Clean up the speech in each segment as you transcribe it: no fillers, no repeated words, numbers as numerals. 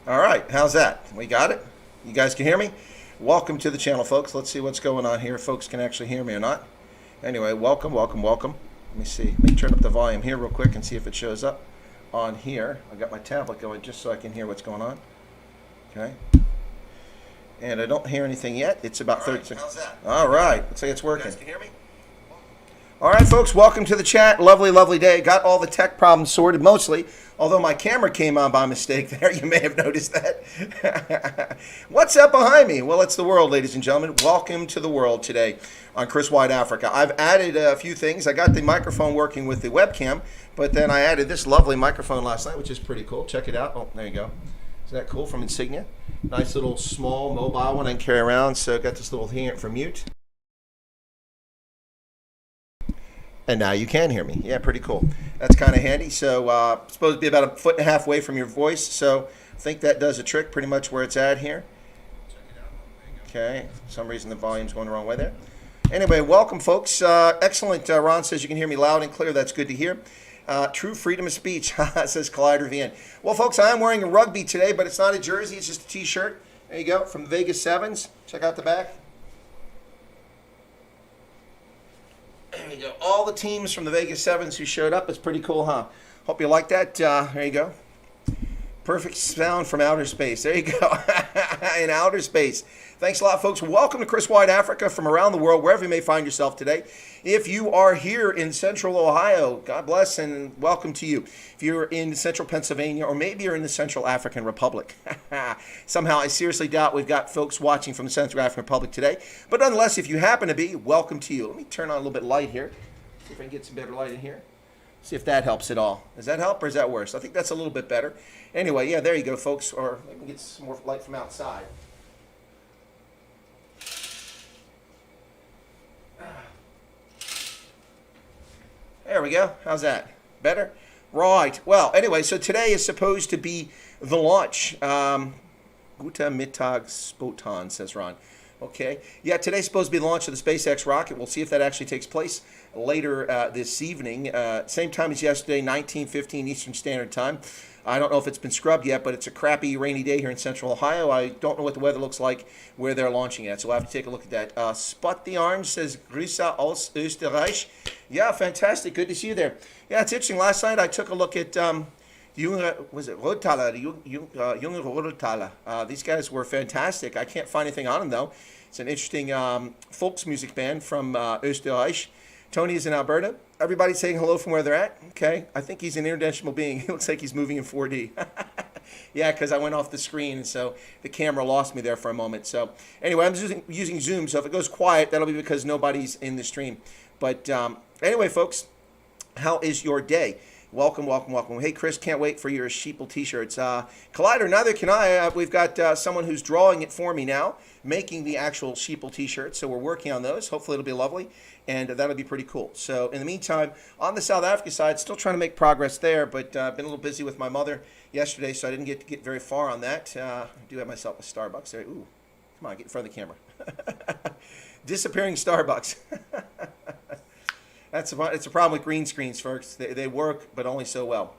All right, how's that? We got it? You guys can hear me? Welcome to the channel, folks. Let's see what's going on here. Folks can actually hear me or not. Anyway, welcome, welcome, welcome. Let me see. Let me turn up the volume here real quick and see if it shows up on here. I got my tablet going just so I can hear what's going on. Okay. And I don't hear anything yet. It's about 30 seconds. How's that? All right. Looks like it's working. You guys can hear me? All right, folks, welcome to the chat. Lovely, lovely day. Got all the tech problems sorted, mostly. Although my camera came on by mistake there. You may have noticed that. What's up behind me? Well, it's the world, ladies and gentlemen. Welcome to the world today on Chris Wide Africa. I've added a few things. I got the microphone working with the webcam, but then I added this lovely microphone last night, which is pretty cool. Check it out. Oh, there you go. Is that cool? From Insignia. Nice little small mobile one I can carry around. So got this little thing for mute. And now you can hear me. Yeah, pretty cool. That's kind of handy. So it's supposed to be about 1.5 feet away from your voice. So I think that does a trick pretty much where it's at here. Check it out. Okay. For some reason the volume's going the wrong way there. Anyway, welcome, folks. Excellent. Ron says you can hear me loud and clear. That's good to hear. True freedom of speech, says Collider VN. Well, folks, I am wearing a rugby today, but it's not a jersey. It's just a T-shirt. There you go, from the Vegas Sevens. Check out the back. There you go. All the teams from the Vegas Sevens who showed up. It's pretty cool, huh? Hope you like that. There you go. Perfect sound from outer space. There you go. In outer space. Thanks a lot, folks. Welcome to Chris Wide Africa from around the world, wherever you may find yourself today. If you are here in Central Ohio, God bless and welcome to you. If you're in Central Pennsylvania, or maybe you're in the Central African Republic. Somehow, I seriously doubt we've got folks watching from the Central African Republic today. But nonetheless, if you happen to be, welcome to you. Let me turn on a little bit of light here. See if I can get some better light in here. See if that helps at all. Does that help or is that worse? I think that's a little bit better. Anyway, yeah, there you go, folks. Or I can get some more light from outside. There we go. How's that? Better? Right. Well, anyway, so today is supposed to be the launch. Guten Mittag Spotan, says Ron. Okay. Yeah, today's supposed to be the launch of the SpaceX rocket. We'll see if that actually takes place later this evening. Same time as yesterday, 19:15 Eastern Standard Time. I don't know if it's been scrubbed yet, but it's a crappy rainy day here in Central Ohio. I don't know what the weather looks like where they're launching at, so we'll have to take a look at that. Spot the Orange says, Grüße aus Österreich. Yeah, fantastic. Good to see you there. Yeah, it's interesting. Last night I took a look at Junge, was it Rothaler? Junge Rothaler. These guys were fantastic. I can't find anything on them, though. It's an interesting folks music band from Österreich. Tony is in Alberta. Everybody's saying hello from where they're at. Okay. I think he's an interdimensional being. It looks like he's moving in 4D. Yeah, because I went off the screen, and so the camera lost me there for a moment. So anyway, I'm using Zoom, so if it goes quiet, that'll be because nobody's in the stream. But anyway, folks, how is your day? Welcome, welcome, welcome. Hey, Chris, can't wait for your sheeple T-shirts. Collider, neither can I. We've got someone who's drawing it for me now, making the actual sheeple T-shirts. So we're working on those. Hopefully it'll be lovely, and that'll be pretty cool. So in the meantime, on the South Africa side, still trying to make progress there, but been a little busy with my mother yesterday, so I didn't get to get very far on that. I do have myself a Starbucks there. Ooh, come on, get in front of the camera. Disappearing Starbucks. It's a problem with green screens, folks. They work, but only so well.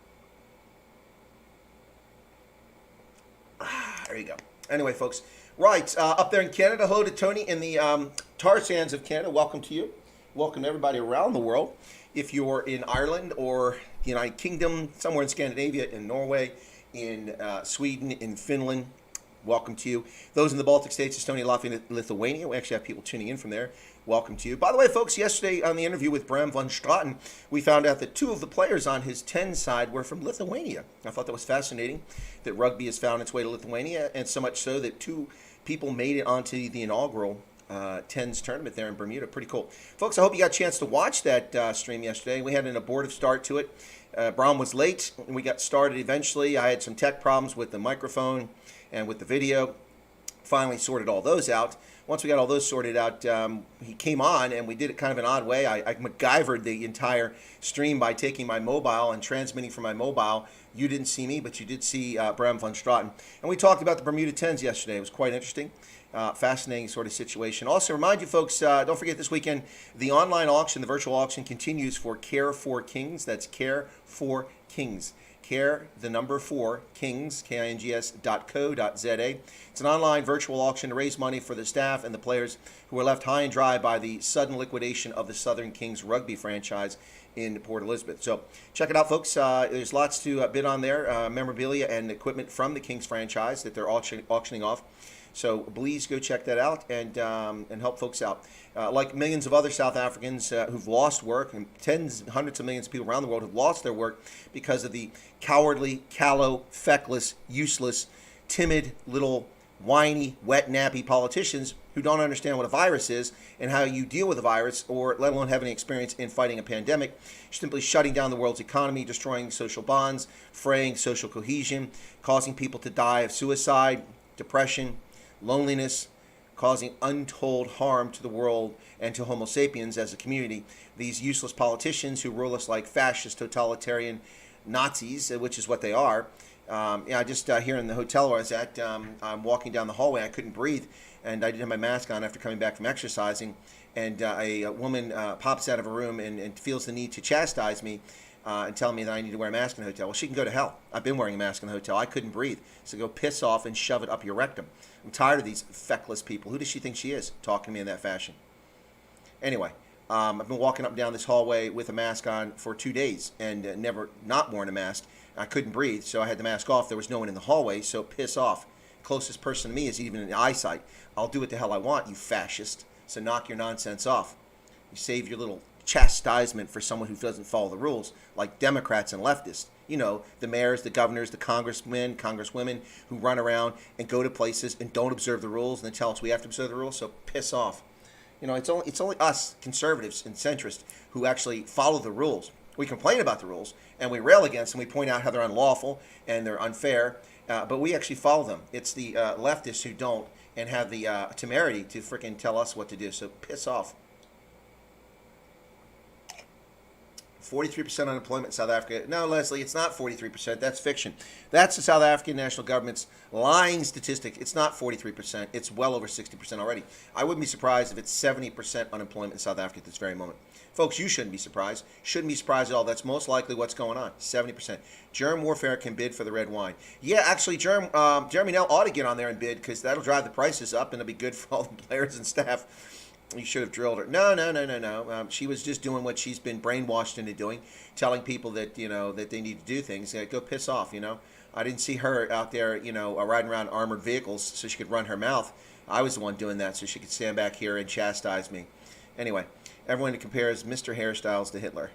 There you go. Anyway, folks. Right, up there in Canada, hello to Tony in the tar sands of Canada. Welcome to you. Welcome to everybody around the world. If you're in Ireland or the United Kingdom, somewhere in Scandinavia, in Norway, in Sweden, in Finland, welcome to you. Those in the Baltic states, Estonia, Latvia, Lithuania. We actually have people tuning in from there. Welcome to you. By the way, folks, yesterday on the interview with Bram van Straten, we found out that 2 of the players on his 10 side were from Lithuania. I thought that was fascinating, that rugby has found its way to Lithuania, and so much so that 2 people made it onto the inaugural 10s tournament there in Bermuda. Pretty cool. Folks, I hope you got a chance to watch that stream yesterday. We had an abortive start to it. Bram was late, and we got started eventually. I had some tech problems with the microphone and with the video. Finally sorted all those out. Once we got all those sorted out, he came on, and we did it kind of an odd way. I MacGyvered the entire stream by taking my mobile and transmitting from my mobile. You didn't see me, but you did see Bram van Straten. And we talked about the Bermuda 10s yesterday. It was quite interesting. Fascinating sort of situation. Also, remind you folks, don't forget this weekend, the online auction, the virtual auction continues for Care for Kings. That's Care for Kings. care the number 4 kings kings.co.za. It's an online virtual auction to raise money for the staff and the players who were left high and dry by the sudden liquidation of the Southern Kings rugby franchise in Port Elizabeth. So check it out, folks. There's lots to bid on there, memorabilia and equipment from the Kings franchise that they're auctioning off. So please go check that out and help folks out. Like millions of other South Africans who've lost work, and tens, hundreds of millions of people around the world who've lost their work because of the cowardly, callow, feckless, useless, timid, little whiny, wet, nappy politicians who don't understand what a virus is and how you deal with a virus, or let alone have any experience in fighting a pandemic, simply shutting down the world's economy, destroying social bonds, fraying social cohesion, causing people to die of suicide, depression, loneliness, causing untold harm to the world and to Homo sapiens as a community. These useless politicians who rule us like fascist, totalitarian Nazis, which is what they are. Just here in the hotel where I was at, I'm walking down the hallway. I couldn't breathe, and I didn't have my mask on after coming back from exercising. And a woman pops out of a room and feels the need to chastise me and tell me that I need to wear a mask in the hotel. Well, she can go to hell. I've been wearing a mask in the hotel. I couldn't breathe. So go piss off and shove it up your rectum. I'm tired of these feckless people. Who does she think she is, talking to me in that fashion? Anyway, I've been walking up and down this hallway with a mask on for 2 days and never not worn a mask. I couldn't breathe, so I had the mask off. There was no one in the hallway, so piss off. Closest person to me is even in eyesight. I'll do what the hell I want, you fascist. So knock your nonsense off. You save your little chastisement for someone who doesn't follow the rules, like Democrats and leftists. You know, the mayors, the governors, the congressmen, congresswomen who run around and go to places and don't observe the rules and then tell us we have to observe the rules, so piss off. You know, it's only us conservatives and centrists who actually follow the rules. We complain about the rules and we rail against them. We point out how they're unlawful and they're unfair, but we actually follow them. It's the leftists who don't and have the temerity to freaking tell us what to do. So piss off. 43% unemployment in South Africa. No, Leslie, it's not 43%. That's fiction. That's the South African national government's lying statistic. It's not 43%. It's well over 60% already. I wouldn't be surprised if it's 70% unemployment in South Africa at this very moment. Folks, you shouldn't be surprised. Shouldn't be surprised at all. That's most likely what's going on. 70%. Germ warfare can bid for the red wine. Yeah, actually, Jeremy Nell ought to get on there and bid because that'll drive the prices up and it'll be good for all the players and staff. You should have drilled her. No. She was just doing what she's been brainwashed into doing, telling people that, you know, that they need to do things. Go piss off, you know. I didn't see her out there, you know, riding around armored vehicles so she could run her mouth. I was the one doing that so she could stand back here and chastise me. Anyway, everyone compares Mr. Hairstyles to Hitler.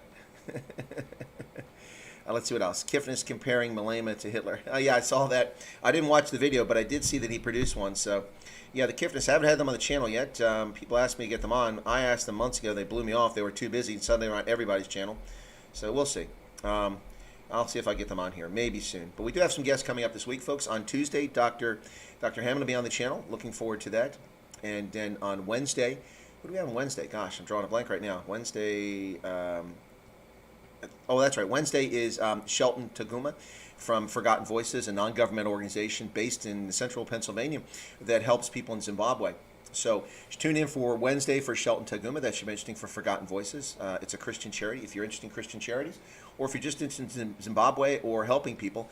Let's see what else. Kifnis comparing Malema to Hitler. Yeah, I saw that. I didn't watch the video, but I did see that he produced one. So, yeah, the Kifnis, I haven't had them on the channel yet. People asked me to get them on. I asked them months ago. They blew me off. They were too busy, and suddenly they're on everybody's channel. So we'll see. I'll see if I get them on here. Maybe soon. But we do have some guests coming up this week, folks. On Tuesday, Dr. Hammond will be on the channel. Looking forward to that. And then on Wednesday, what do we have on Wednesday? Gosh, I'm drawing a blank right now. Wednesday... that's right. Wednesday is Shelton Taguma from Forgotten Voices, a non-governmental organization based in central Pennsylvania that helps people in Zimbabwe. So tune in for Wednesday for Shelton Taguma. That should be interesting for Forgotten Voices. It's a Christian charity. If you're interested in Christian charities, or if you're just interested in Zimbabwe or helping people,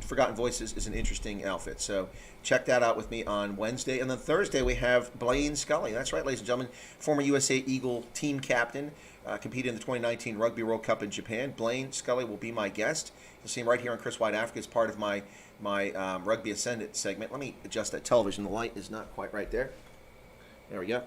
Forgotten Voices is an interesting outfit. So check that out with me on Wednesday. And then Thursday we have Blaine Scully. That's right, ladies and gentlemen, former USA Eagle team captain. Competed in the 2019 Rugby World Cup in Japan. Blaine Scully will be my guest. You'll see him right here on Chris White Africa as part of my Rugby Ascendant segment. Let me adjust that television. The light is not quite right there. There we go.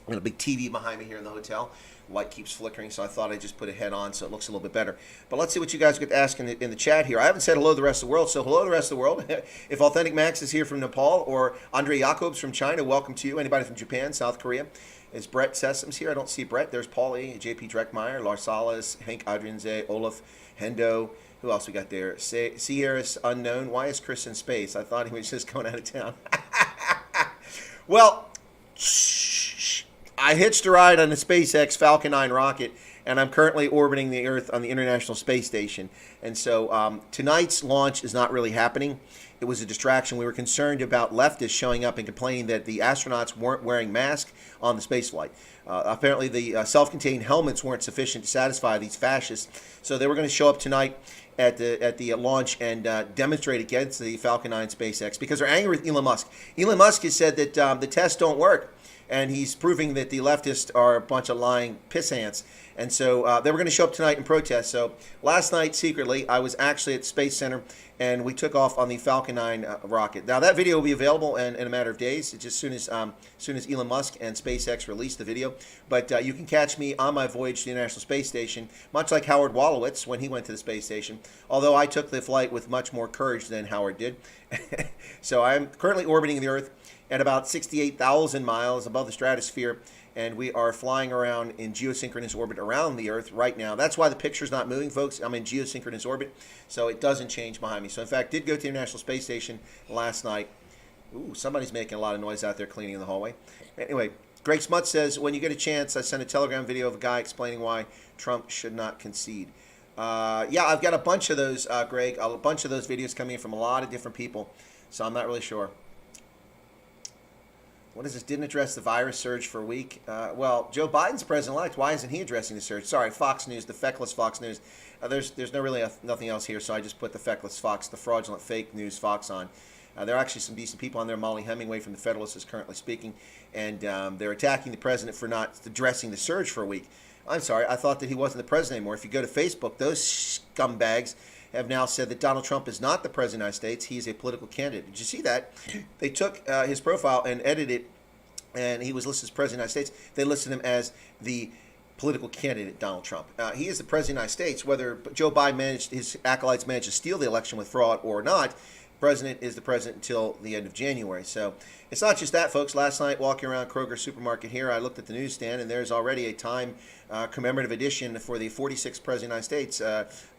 Got a big TV behind me here in the hotel. Light keeps flickering, so I thought I'd just put a head on so it looks a little bit better. But let's see what you guys get to ask in the chat here. I haven't said hello to the rest of the world, so hello to the rest of the world. If Authentic Max is here from Nepal or Andre Jacobs from China, welcome to you. Anybody from Japan, South Korea. Is Brett Sessoms here? I don't see Brett. There's Paulie, JP Dreckmeyer, Lars Salas, Hank Adrianze, Olaf, Hendo. Who else we got there? Sierra's Unknown. Why is Chris in space? I thought he was just going out of town. Well, I hitched a ride on the SpaceX Falcon 9 rocket, and I'm currently orbiting the Earth on the International Space Station. And so tonight's launch is not really happening. it was a distraction. We were concerned about leftists showing up and complaining that the astronauts weren't wearing masks on the spaceflight. Apparently, the self-contained helmets weren't sufficient to satisfy these fascists, so they were going to show up tonight at the launch and demonstrate against the Falcon 9 SpaceX because they're angry with Elon Musk. Elon Musk has said that the tests don't work, and he's proving that the leftists are a bunch of lying piss ants. And so they were going to show up tonight and protest. So last night, secretly, I was actually at Space Center, and we took off on the Falcon 9 rocket. Now, that video will be available in a matter of days, just as soon as Elon Musk and SpaceX release the video. But you can catch me on my voyage to the International Space Station, much like Howard Wolowitz when he went to the space station, although I took the flight with much more courage than Howard did. So I'm currently orbiting the Earth at about 68,000 miles above the stratosphere, and we are flying around in geosynchronous orbit around the Earth right now. That's why the picture's not moving, folks. I'm in geosynchronous orbit, so it doesn't change behind me. So, in fact, did go to the International Space Station last night. Ooh, somebody's making a lot of noise out there cleaning in the hallway. Anyway, Greg Smuts says, when you get a chance, I sent a Telegram video of a guy explaining why Trump should not concede. Yeah, I've got a bunch of those, Greg, a bunch of those videos coming in from a lot of different people, so I'm not really sure. What is this? Didn't address the virus surge for a week. Well, Joe Biden's president-elect. Why isn't he addressing the surge? Sorry, Fox News, the feckless Fox News. There's no really nothing else here, so I just put the feckless Fox, the fraudulent fake news Fox on. There are actually some decent people on there. Molly Hemingway from the Federalist is currently speaking, and they're attacking the president for not addressing the surge for a week. I'm sorry, I thought that he wasn't the president anymore. If you go to Facebook, those scumbags have now said that Donald Trump is not the president of the United States. He is a political candidate. Did you see that? They took his profile and edited it, and he was listed as president of the United States. They listed him as the political candidate, Donald Trump. He is the president of the United States. Whether Joe Biden his acolytes managed to steal the election with fraud or not, president is the president until the end of January. So it's not just that, folks. Last night, walking around Kroger supermarket here, I looked at the newsstand, and there's already a Time commemorative edition for the 46th president of the United States,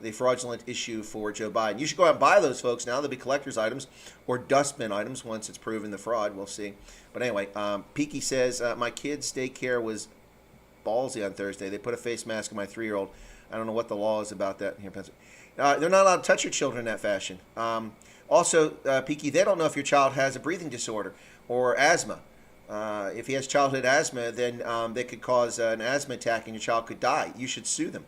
the fraudulent issue for Joe Biden. You should go out and buy those, folks. Now they'll be collector's items or dustbin items once it's proven the fraud. We'll see. But anyway, Peaky says, my kid's daycare was ballsy on Thursday. They put a face mask on my 3-year-old. I don't know what the law is about that here in Pennsylvania. They're not allowed to touch your children in that fashion. Also, Peaky, they don't know if your child has a breathing disorder or asthma. If he has childhood asthma, then they could cause an asthma attack and your child could die. You should sue them.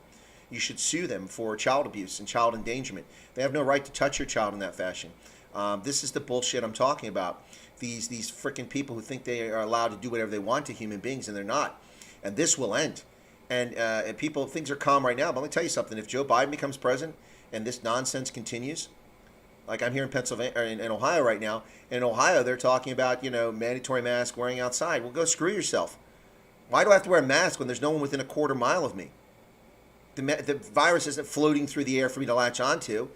You should sue them for child abuse and child endangerment. They have no right to touch your child in that fashion. This is the bullshit I'm talking about. These freaking people who think they are allowed to do whatever they want to human beings, and they're not. And this will end. And people, things are calm right now. But let me tell you something. If Joe Biden becomes president and this nonsense continues, like I'm here in Pennsylvania, or in Ohio right now. In Ohio, they're talking about, mandatory mask wearing outside. Well, go screw yourself. Why do I have to wear a mask when there's no one within a quarter mile of me? The virus isn't floating through the air for me to latch onto,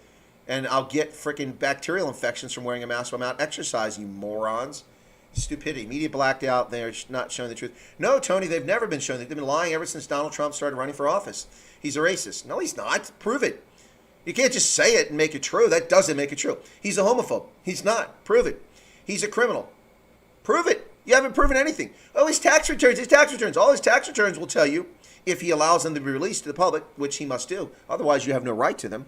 and I'll get freaking bacterial infections from wearing a mask while I'm out exercising, you morons. Stupidity. Media blacked out. They're not showing the truth. No, Tony, they've never been showing. They've been lying ever since Donald Trump started running for office. He's a racist. No, he's not. Prove it. You can't just say it and make it true. That doesn't make it true. He's a homophobe. He's not. Prove it. He's a criminal. Prove it. You haven't proven anything. Oh, his tax returns. All his tax returns will tell you, if he allows them to be released to the public, which he must do. Otherwise, you have no right to them.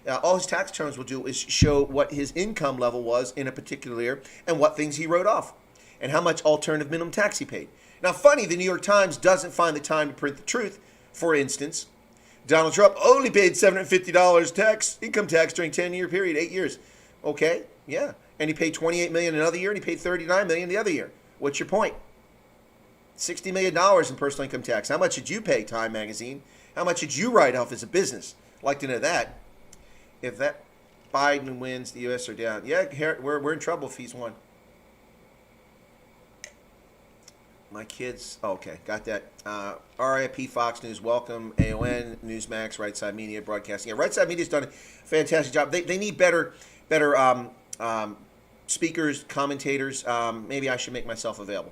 All his tax returns will do is show what his income level was in a particular year and what things he wrote off and how much alternative minimum tax he paid. Now, funny, the New York Times doesn't find the time to print the truth. For instance, Donald Trump only paid $750 income tax during 10-year period, 8 years. Okay, yeah. And he paid $28 million another year, and he paid $39 million the other year. What's your point? $60 million in personal income tax. How much did you pay, Time Magazine? How much did you write off as a business? I'd like to know that. If that Biden wins, the U.S. are down. Yeah, we're in trouble if he's won. My kids, okay, got that. RIP Fox News, welcome. AON, Newsmax, Right Side Media, Broadcasting. Yeah, Right Side Media's done a fantastic job. They need better speakers, commentators. Maybe I should make myself available.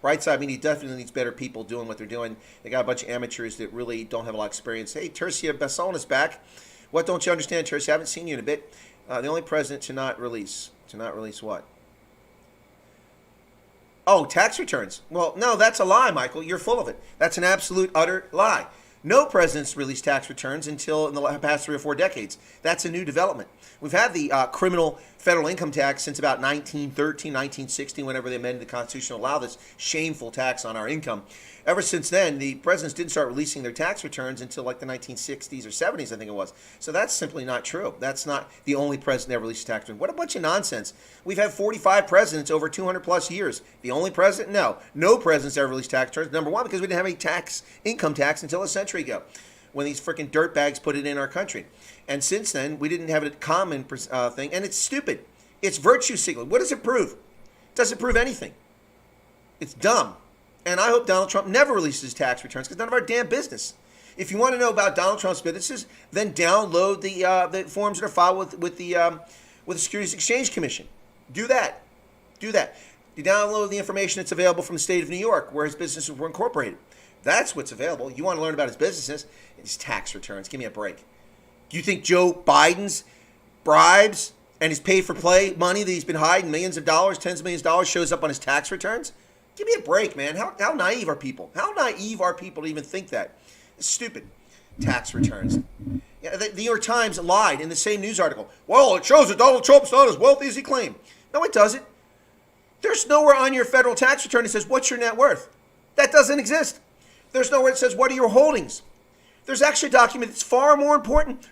Right Side Media definitely needs better people doing what they're doing. They got a bunch of amateurs that really don't have a lot of experience. Hey, Tercia Besson is back. What don't you understand, Tercia? I haven't seen you in a bit. The only president to not release what? Oh, tax returns. Well, no, that's a lie, Michael. You're full of it. That's an absolute, utter lie. No presidents released tax returns until in the past 3 or 4 decades. That's a new development. We've had the criminal federal income tax since about 1913, 1916, whenever they amended the Constitution to allow this shameful tax on our income. Ever since then, the presidents didn't start releasing their tax returns until like the 1960s or 70s, I think it was. So that's simply not true. That's not the only president that ever released a tax return. What a bunch of nonsense. We've had 45 presidents over 200 plus years. The only president? No. No presidents ever released tax returns. Number one, because we didn't have any income tax until a century ago, when these freaking dirtbags put it in our country. And since then, we didn't have a common thing, and it's stupid. It's virtue signaling. What does it prove? It doesn't prove anything. It's dumb. And I hope Donald Trump never releases his tax returns, because none of our damn business. If you want to know about Donald Trump's businesses, then download the forms that are filed with the Securities Exchange Commission. Do that. Do that. You download the information that's available from the state of New York, where his businesses were incorporated. That's what's available. You want to learn about his businesses, his tax returns. Give me a break. Do you think Joe Biden's bribes and his pay-for-play money that he's been hiding, millions of dollars, tens of millions of dollars, shows up on his tax returns? Give me a break, man. How naive are people? How naive are people to even think that? It's stupid. Tax returns. Yeah, the New York Times lied in the same news article. Well, it shows that Donald Trump's not as wealthy as he claimed. No, it doesn't. There's nowhere on your federal tax return that says, what's your net worth? That doesn't exist. There's nowhere that says, what are your holdings? There's actually a document that's far more important,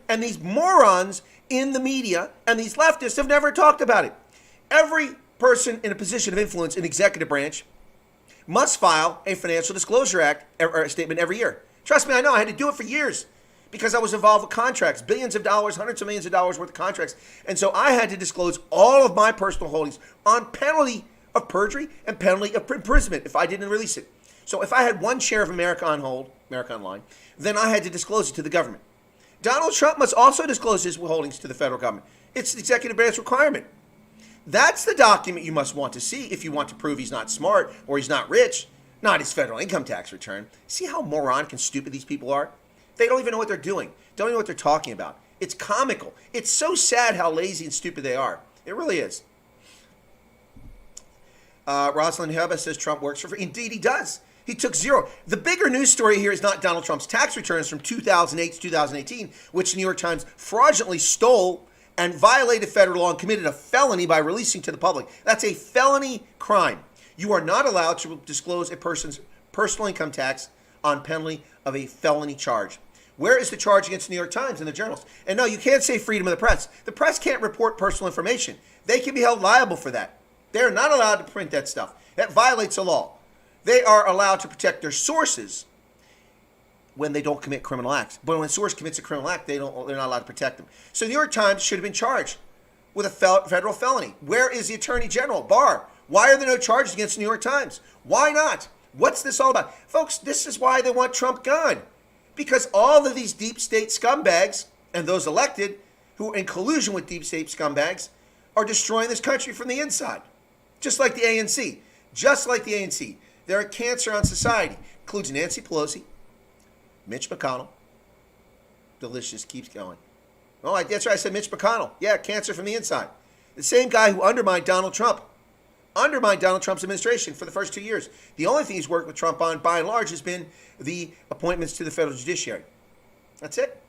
and these morons in the media and these leftists have never talked about it. Every person in a position of influence in the executive branch must file a Financial Disclosure Act statement every year. Trust me, I know. I had to do it for years because I was involved with contracts, billions of dollars, hundreds of millions of dollars worth of contracts. And so I had to disclose all of my personal holdings on penalty of perjury and penalty of imprisonment if I didn't release it. So if I had one share of America on hold, America Online, then I had to disclose it to the government. Donald Trump must also disclose his holdings to the federal government. It's the executive branch requirement. That's the document you must want to see if you want to prove he's not smart or he's not rich, not his federal income tax return. See how moronic and stupid these people are? They don't even know what they're doing. Don't even know what they're talking about. It's comical. It's so sad how lazy and stupid they are. It really is. Rosalind Heba says Trump works for free. Indeed, he does. He took zero. The bigger news story here is not Donald Trump's tax returns from 2008 to 2018, which the New York Times fraudulently stole and violated federal law and committed a felony by releasing to the public. That's a felony crime. You are not allowed to disclose a person's personal income tax on penalty of a felony charge. Where is the charge against the New York Times and the journalists? And no, you can't say freedom of the press. The press can't report personal information. They can be held liable for that. They're not allowed to print that stuff. That violates the law. They are allowed to protect their sources when they don't commit criminal acts. But when a source commits a criminal act, they're not allowed to protect them. So the New York Times should have been charged with a federal felony. Where is the Attorney General, Barr? Why are there no charges against the New York Times? Why not? What's this all about? Folks, this is why they want Trump gone. Because all of these deep state scumbags and those elected who are in collusion with deep state scumbags are destroying this country from the inside. Just like the ANC. Just like the ANC. They're a cancer on society. Includes Nancy Pelosi, Mitch McConnell. Delicious, keeps going. Oh, that's right, I said Mitch McConnell. Yeah, cancer from the inside. The same guy who undermined Donald Trump. Undermined Donald Trump's administration for the first 2 years. The only thing he's worked with Trump on, by and large, has been the appointments to the federal judiciary. That's it.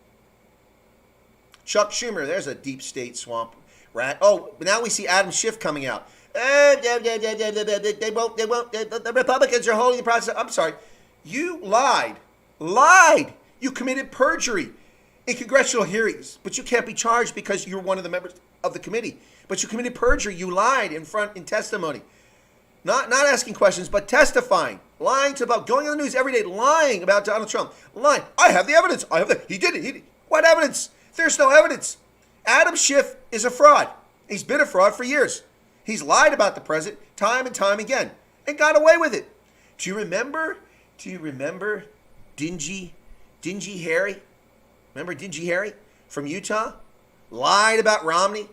Chuck Schumer, there's a deep state swamp rat. Oh, now we see Adam Schiff coming out. They won't. The Republicans are holding the process. I'm sorry. You lied. You committed perjury in congressional hearings, but you can't be charged because you're one of the members of the committee. But you committed perjury. You lied in testimony. Not asking questions, but testifying. Lying about going on the news every day, lying about Donald Trump. Lying. I have the evidence. He did it. What evidence? There's no evidence. Adam Schiff is a fraud. He's been a fraud for years. He's lied about the president time and time again and got away with it. Do you remember Dingy Harry? Remember Dingy Harry from Utah? Lied about Romney.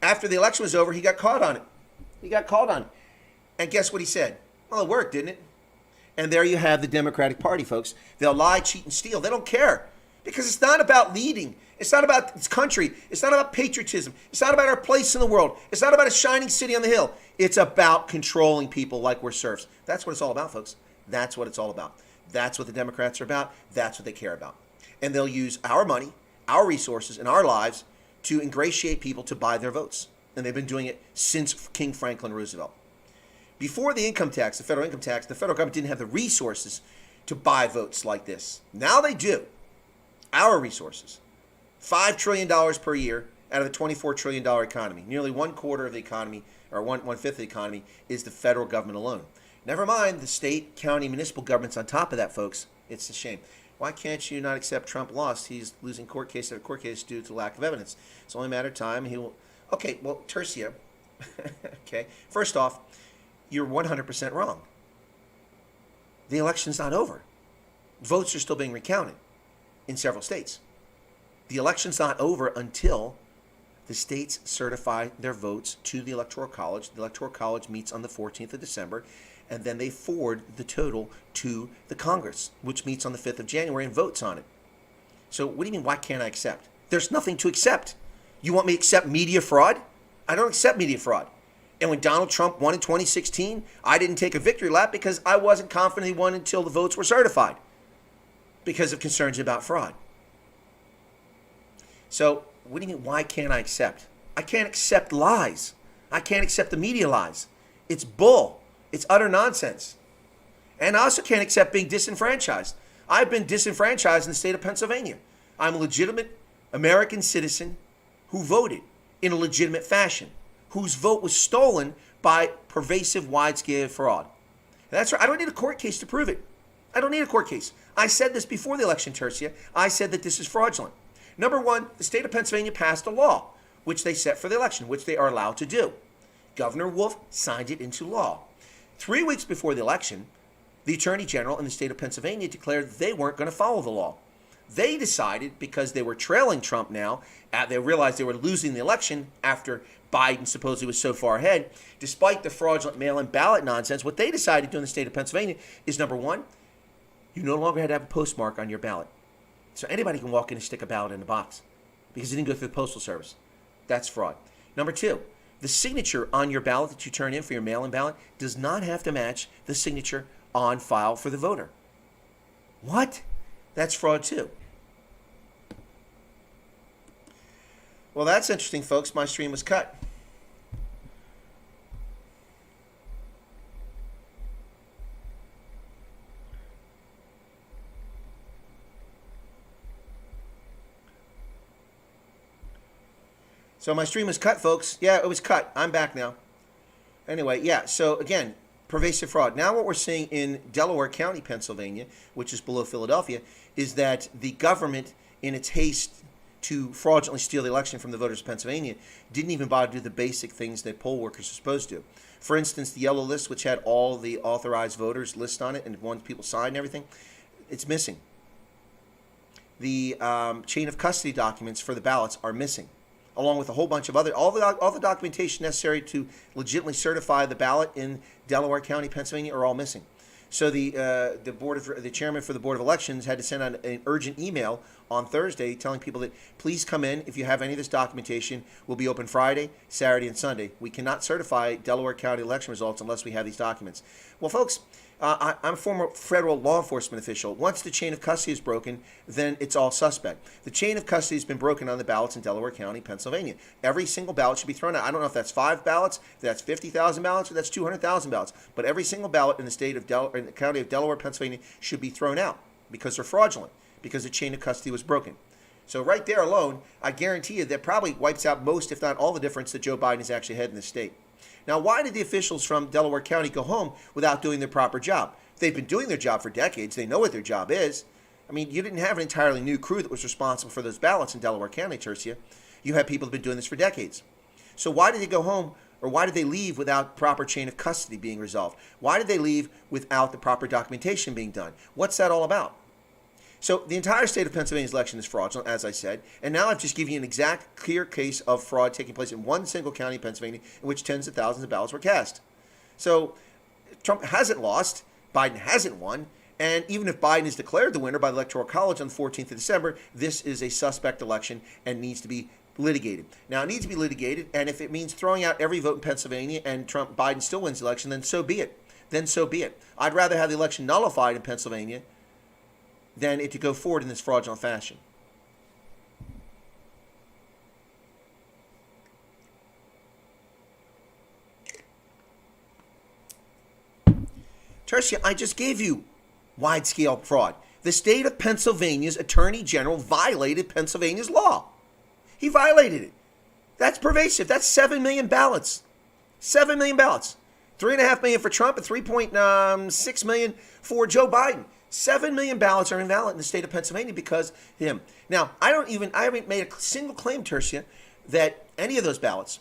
After the election was over, he got caught on it. And guess what he said? Well, it worked, didn't it? And there you have the Democratic Party, folks. They'll lie, cheat, and steal. They don't care because it's not about leading. It's not about its country. It's not about patriotism. It's not about our place in the world. It's not about a shining city on the hill. It's about controlling people like we're serfs. That's what it's all about, folks. That's what it's all about. That's what the Democrats are about. That's what they care about. And they'll use our money, our resources, and our lives to ingratiate people to buy their votes. And they've been doing it since King Franklin Roosevelt. Before the income tax, the federal income tax, the federal government didn't have the resources to buy votes like this. Now they do. Our resources. $5 trillion per year out of the $24 trillion economy. Nearly 1/4 of the economy, or 1/5 of the economy, is the federal government alone. Never mind the state, county, municipal governments on top of that, folks. It's a shame. Why can't you not accept Trump lost? He's losing court case after court case due to lack of evidence. It's only a matter of time. He will. Okay, well, Tercia. Okay, first off, you're 100% wrong. The election's not over. Votes are still being recounted in several states. The election's not over until the states certify their votes to the Electoral College. The Electoral College meets on the 14th of December, and then they forward the total to the Congress, which meets on the 5th of January and votes on it. So what do you mean, why can't I accept? There's nothing to accept. You want me to accept media fraud? I don't accept media fraud. And when Donald Trump won in 2016, I didn't take a victory lap because I wasn't confident he won until the votes were certified because of concerns about fraud. So what do you mean, why can't I accept? I can't accept lies. I can't accept the media lies. It's bull. It's utter nonsense. And I also can't accept being disenfranchised. I've been disenfranchised in the state of Pennsylvania. I'm a legitimate American citizen who voted in a legitimate fashion, whose vote was stolen by pervasive, wide-scale fraud. That's right. I don't need a court case to prove it. I don't need a court case. I said this before the election, Tercia. I said that this is fraudulent. Number one, the state of Pennsylvania passed a law, which they set for the election, which they are allowed to do. Governor Wolf signed it into law. 3 weeks before the election, the Attorney General in the state of Pennsylvania declared they weren't going to follow the law. They decided, because they were trailing Trump now, they realized they were losing the election after Biden supposedly was so far ahead, despite the fraudulent mail-in ballot nonsense. What they decided to do in the state of Pennsylvania is, number one, you no longer had to have a postmark on your ballot. So anybody can walk in and stick a ballot in a box because it didn't go through the Postal Service. That's fraud. Number two, the signature on your ballot that you turn in for your mail-in ballot does not have to match the signature on file for the voter. What? That's fraud too. Well, that's interesting, folks. My stream was cut. So my stream was cut, folks. Yeah, it was cut. I'm back now. Anyway, yeah, so again, pervasive fraud. Now what we're seeing in Delaware County, Pennsylvania, which is below Philadelphia, is that the government, in its haste to fraudulently steal the election from the voters of Pennsylvania, didn't even bother to do the basic things that poll workers are supposed to do. For instance, the yellow list, which had all the authorized voters list on it and ones people signed and everything, it's missing. The chain of custody documents for the ballots are missing, along with a whole bunch of other, all the documentation necessary to legitimately certify the ballot in Delaware County, Pennsylvania, are all missing. So the chairman for the Board of Elections had to send out an urgent email on Thursday telling people that please come in if you have any of this documentation. We'll be open Friday, Saturday, and Sunday. We cannot certify Delaware County election results unless we have these documents. Well, folks, I'm a former federal law enforcement official. Once the chain of custody is broken, then it's all suspect. The chain of custody has been broken on the ballots in Delaware County, Pennsylvania. Every single ballot should be thrown out. I don't know if that's 5 ballots, if that's 50,000 ballots, or that's 200,000 ballots. But every single ballot in the state of in the county of Delaware, Pennsylvania, should be thrown out because they're fraudulent, because the chain of custody was broken. So right there alone, I guarantee you that probably wipes out most, if not all, the difference that Joe Biden has actually had in the state. Now, why did the officials from Delaware County go home without doing their proper job? They've been doing their job for decades. They know what their job is. I mean, you didn't have an entirely new crew that was responsible for those ballots in Delaware County, Tercia. You had people that have been doing this for decades. So why did they go home, or why did they leave without proper chain of custody being resolved? Why did they leave without the proper documentation being done? What's that all about? So the entire state of Pennsylvania's election is fraudulent, as I said, and now I've just given you an exact, clear case of fraud taking place in one single county in Pennsylvania in which tens of thousands of ballots were cast. So Trump hasn't lost, Biden hasn't won, And even if Biden is declared the winner by the Electoral College on the 14th of December, this is a suspect election and needs to be litigated. Now, it needs to be litigated, and if it means throwing out every vote in Pennsylvania and Biden still wins the election, then so be it. Then so be it. I'd rather have the election nullified in Pennsylvania than it to go forward in this fraudulent fashion. Tertia, I just gave you wide-scale fraud. The state of Pennsylvania's Attorney General violated Pennsylvania's law. He violated it. That's pervasive. That's 7 million ballots. 7 million ballots. 3.5 million for Trump and 3.6 million for Joe Biden. 7 million ballots are invalid in the state of Pennsylvania because of him. Now, I haven't made a single claim, Tertia, that any of those ballots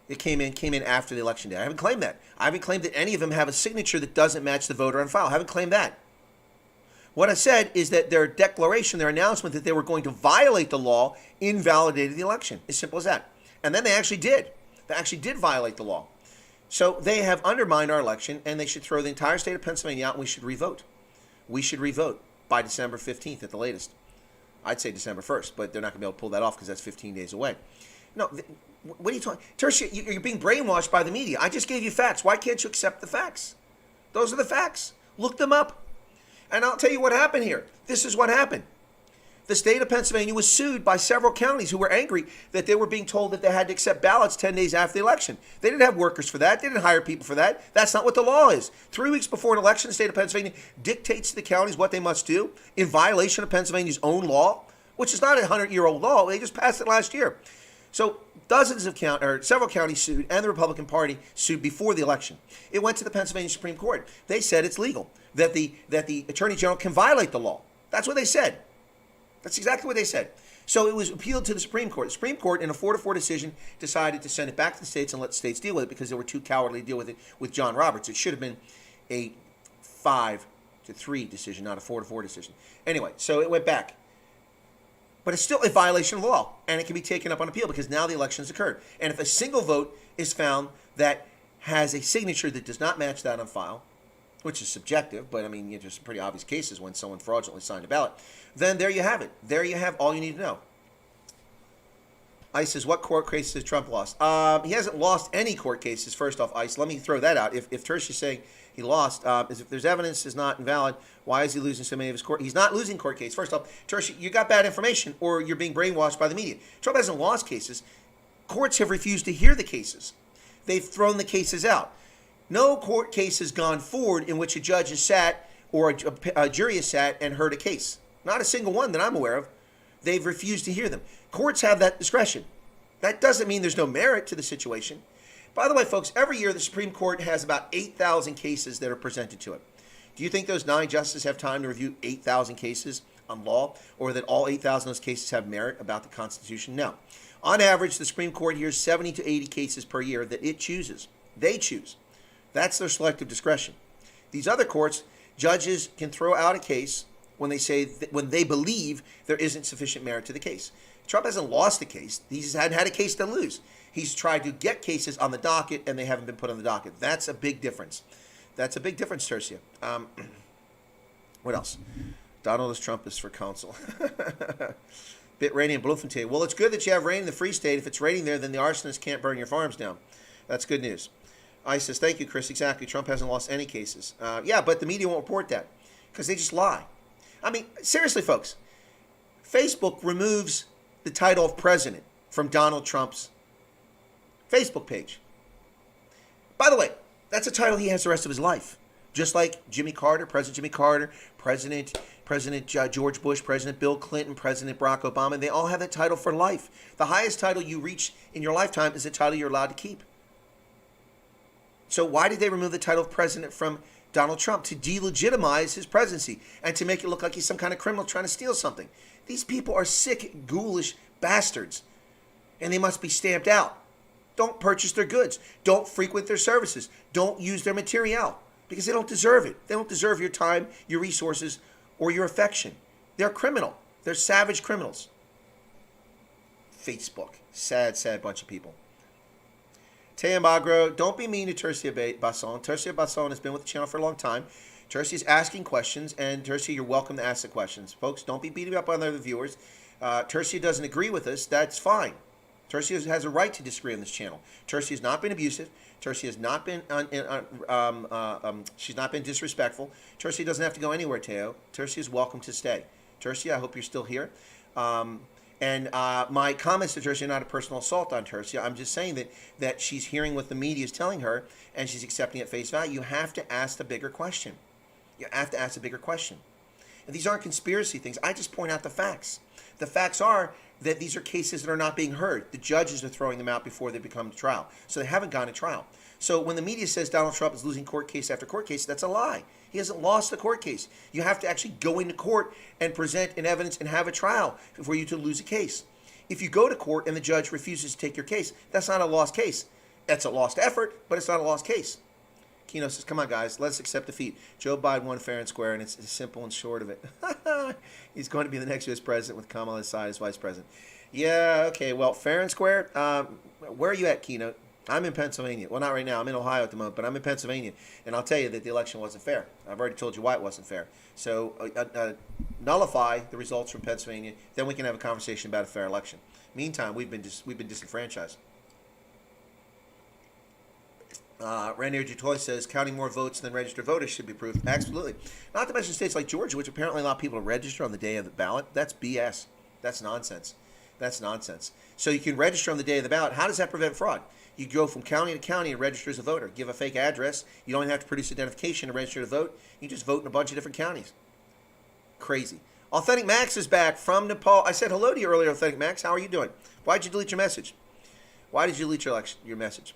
that came in after the election day. I haven't claimed that. I haven't claimed that any of them have a signature that doesn't match the voter on file. I haven't claimed that. What I said is that their declaration, their announcement that they were going to violate the law invalidated the election. As simple as that. And then they actually did. They actually did violate the law. So they have undermined our election, and they should throw the entire state of Pennsylvania out, and we should revote. We should revote by December 15th at the latest. I'd say December 1st, but they're not going to be able to pull that off because that's 15 days away. No, what are you talking? Tertia, you're being brainwashed by the media. I just gave you facts. Why can't you accept the facts? Those are the facts. Look them up. And I'll tell you what happened here. This is what happened. The state of Pennsylvania was sued by several counties who were angry that they were being told that they had to accept ballots 10 days after the election. They didn't have workers for that. They didn't hire people for that. That's not what the law is. 3 weeks before an election, the state of Pennsylvania dictates to the counties what they must do in violation of Pennsylvania's own law, which is not a 100-year-old law. They just passed it last year. So several counties sued, and the Republican Party sued before the election. It went to the Pennsylvania Supreme Court. They said it's legal, that the Attorney General can violate the law. That's what they said. That's exactly what they said. So it was appealed to the Supreme Court. The Supreme Court, in a 4-4 decision, decided to send it back to the states and let the states deal with it because they were too cowardly to deal with it with John Roberts. It should have been a 5-3 decision, not a 4-4 decision. Anyway, so it went back. But it's still a violation of the law, and it can be taken up on appeal because now the election has occurred. And if a single vote is found that has a signature that does not match that on file, which is subjective, but I mean, there's some pretty obvious cases when someone fraudulently signed a ballot, then there you have it. There you have all you need to know. Ice says, what court cases has Trump lost? He hasn't lost any court cases, first off, Ice. Let me throw that out. If Tersh is saying he lost, if there's evidence is not invalid, why is he losing so many of his court? He's not losing court cases. First off, Tersh, you got bad information or you're being brainwashed by the media. Trump hasn't lost cases. Courts have refused to hear the cases. They've thrown the cases out. No court case has gone forward in which a judge has sat or a jury has sat and heard a case. Not a single one that I'm aware of. They've refused to hear them. Courts have that discretion. That doesn't mean there's no merit to the situation. By the way, folks, every year the Supreme Court has about 8,000 cases that are presented to it. Do you think those 9 justices have time to review 8,000 cases on law, or that all 8,000 of those cases have merit about the Constitution? No. On average, the Supreme Court hears 70 to 80 cases per year that it chooses. They choose. That's their selective discretion. These other courts, judges can throw out a case when they believe there isn't sufficient merit to the case. Trump hasn't lost the case. He's had a case to lose. He's tried to get cases on the docket, and they haven't been put on the docket. That's a big difference. That's a big difference, Tercia. What else? Donald Trump is for counsel. Bit rainy in Bloemfontein. Well, it's good that you have rain in the Free State. If it's raining there, then the arsonists can't burn your farms down. That's good news. I says, thank you, Chris. Exactly. Trump hasn't lost any cases. Yeah, but the media won't report that because they just lie. I mean, seriously, folks. Facebook removes the title of president from Donald Trump's Facebook page. By the way, that's a title he has the rest of his life. Just like Jimmy Carter, President Jimmy Carter, President George Bush, President Bill Clinton, President Barack Obama. They all have that title for life. The highest title you reach in your lifetime is the title you're allowed to keep. So why did they remove the title of president from Donald Trump? To delegitimize his presidency and to make it look like he's some kind of criminal trying to steal something. These people are sick, ghoulish bastards, and they must be stamped out. Don't purchase their goods. Don't frequent their services. Don't use their material because they don't deserve it. They don't deserve your time, your resources, or your affection. They're criminal. They're savage criminals. Facebook. Sad, sad bunch of people. Tayam Bagro, don't be mean to Tercia Basson. Tercia Basson has been with the channel for a long time. Tercia is asking questions, and Tercia, you're welcome to ask the questions. Folks, don't be beating up on other viewers. Tercia doesn't agree with us. That's fine. Tercia has a right to disagree on this channel. Tercia has not been abusive. Tercia has not been she's not been disrespectful. Tercia doesn't have to go anywhere, Teo. Tercia is welcome to stay. Tercia, I hope you're still here. And my comments to Tercia are not a personal assault on Tercia. I'm just saying that she's hearing what the media is telling her, and she's accepting at face value. You have to ask the bigger question. You have to ask a bigger question. And these aren't conspiracy things. I just point out the facts. The facts are that these are cases that are not being heard. The judges are throwing them out before they become to trial. So they haven't gone to trial. So when the media says Donald Trump is losing court case after court case, that's a lie. He hasn't lost the court case. You have to actually go into court and present an evidence and have a trial for you to lose a case. If you go to court and the judge refuses to take your case, that's not a lost case. That's a lost effort, but it's not a lost case. Keno says, come on, guys, let's accept defeat. Joe Biden won fair and square, and it's simple and short of it. He's going to be the next U.S. president with Kamala Harris as vice president. Yeah, okay, well, fair and square. Where are you at, Keno? I'm in Pennsylvania. Well, not right now. I'm in Ohio at the moment, but I'm in Pennsylvania. And I'll tell you that the election wasn't fair. I've already told you why it wasn't fair. So nullify the results from Pennsylvania. Then we can have a conversation about a fair election. Meantime, we've been disenfranchised. Randy Dutoy says counting more votes than registered voters should be approved. Absolutely. Not to mention states like Georgia, which apparently allow people to register on the day of the ballot. That's BS. That's nonsense. That's nonsense. So you can register on the day of the ballot. How does that prevent fraud? You go from county to county and register as a voter. Give a fake address. You don't even have to produce identification to register to vote. You just vote in a bunch of different counties. Crazy. Authentic Max is back from Nepal. I said hello to you earlier, Authentic Max. How are you doing? Why did you delete your message? Why did you delete your message?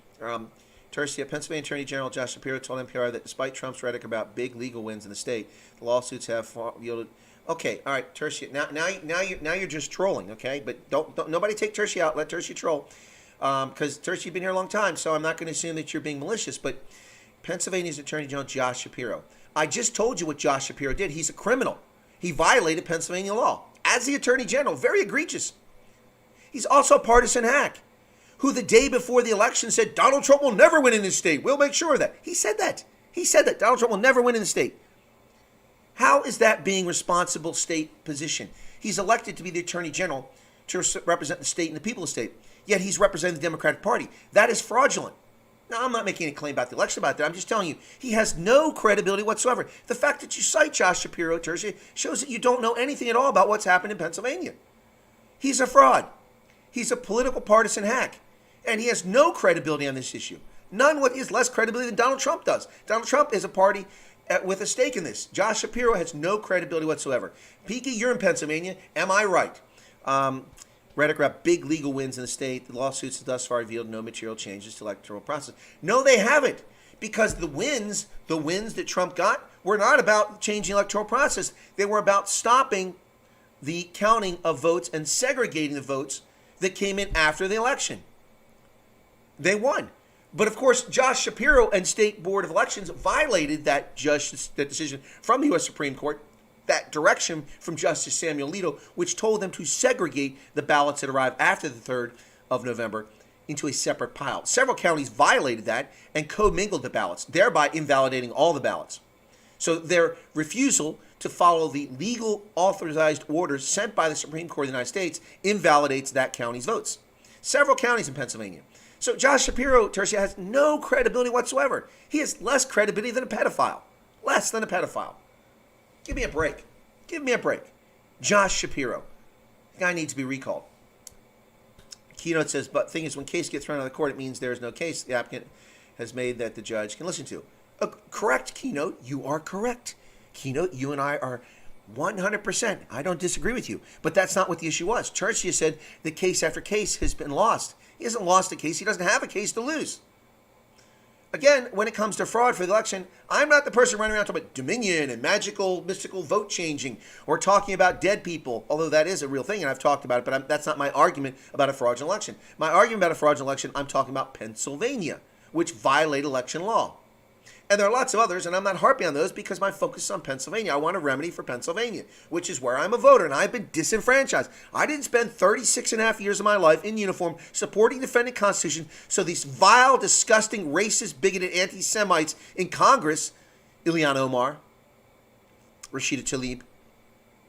Tercia, Pennsylvania Attorney General Josh Shapiro told NPR that despite Trump's rhetoric about big legal wins in the state, the lawsuits have yielded. Okay, all right, Tercia. Now you're just trolling, okay? But don't nobody take Tercia out. Let Tercia troll, because Tercia, you've been here a long time, so I'm not going to assume that you're being malicious. But Pennsylvania's Attorney General Josh Shapiro. I just told you what Josh Shapiro did. He's a criminal. He violated Pennsylvania law as the Attorney General. Very egregious. He's also a partisan hack, who the day before the election said Donald Trump will never win in this state. We'll make sure of that. He said that. He said that Donald Trump will never win in the state. How is that being responsible state position? He's elected to be the Attorney General to represent the state and the people of the state. Yet he's representing the Democratic Party. That is fraudulent. Now, I'm not making any claim about the election about that. I'm just telling you, he has no credibility whatsoever. The fact that you cite Josh Shapiro, Tercia, shows that you don't know anything at all about what's happened in Pennsylvania. He's a fraud. He's a political partisan hack. And he has no credibility on this issue. None what is less credibility than Donald Trump does. Donald Trump is a party with a stake in this. Josh Shapiro has no credibility whatsoever. Peaky, you're in Pennsylvania. Am I right? Rhetoric about big legal wins in the state. The lawsuits have thus far revealed no material changes to the electoral process. No, they haven't. Because the wins that Trump got were not about changing the electoral process. They were about stopping the counting of votes and segregating the votes that came in after the election. They won. But of course, Josh Shapiro and State Board of Elections violated that decision from the U.S. Supreme Court, that direction from Justice Samuel Alito, which told them to segregate the ballots that arrived after the 3rd of November into a separate pile. Several counties violated that and commingled the ballots, thereby invalidating all the ballots. So their refusal to follow the legal authorized orders sent by the Supreme Court of the United States invalidates that county's votes. Several counties in Pennsylvania. So Josh Shapiro, Tercia, has no credibility whatsoever. He has less credibility than a pedophile. Less than a pedophile. Give me a break. Give me a break. Josh Shapiro. The guy needs to be recalled. Keynote says, but thing is, when case gets thrown out of the court, it means there is no case the applicant has made that the judge can listen to. Correct, Keynote. You are correct. Keynote, you and I are 100%. I don't disagree with you. But that's not what the issue was. Tercia said that case after case has been lost. He hasn't lost a case. He doesn't have a case to lose. Again, when it comes to fraud for the election, I'm not the person running around talking about dominion and magical, mystical vote changing or talking about dead people, although that is a real thing and I've talked about it, but that's not my argument about a fraudulent election. My argument about a fraudulent election, I'm talking about Pennsylvania, which violate election law. And there are lots of others, and I'm not harping on those because my focus is on Pennsylvania. I want a remedy for Pennsylvania, which is where I'm a voter, and I've been disenfranchised. I didn't spend 36 and a half years of my life in uniform supporting the defending Constitution, so these vile, disgusting, racist, bigoted anti-Semites in Congress, Ilhan Omar, Rashida Tlaib,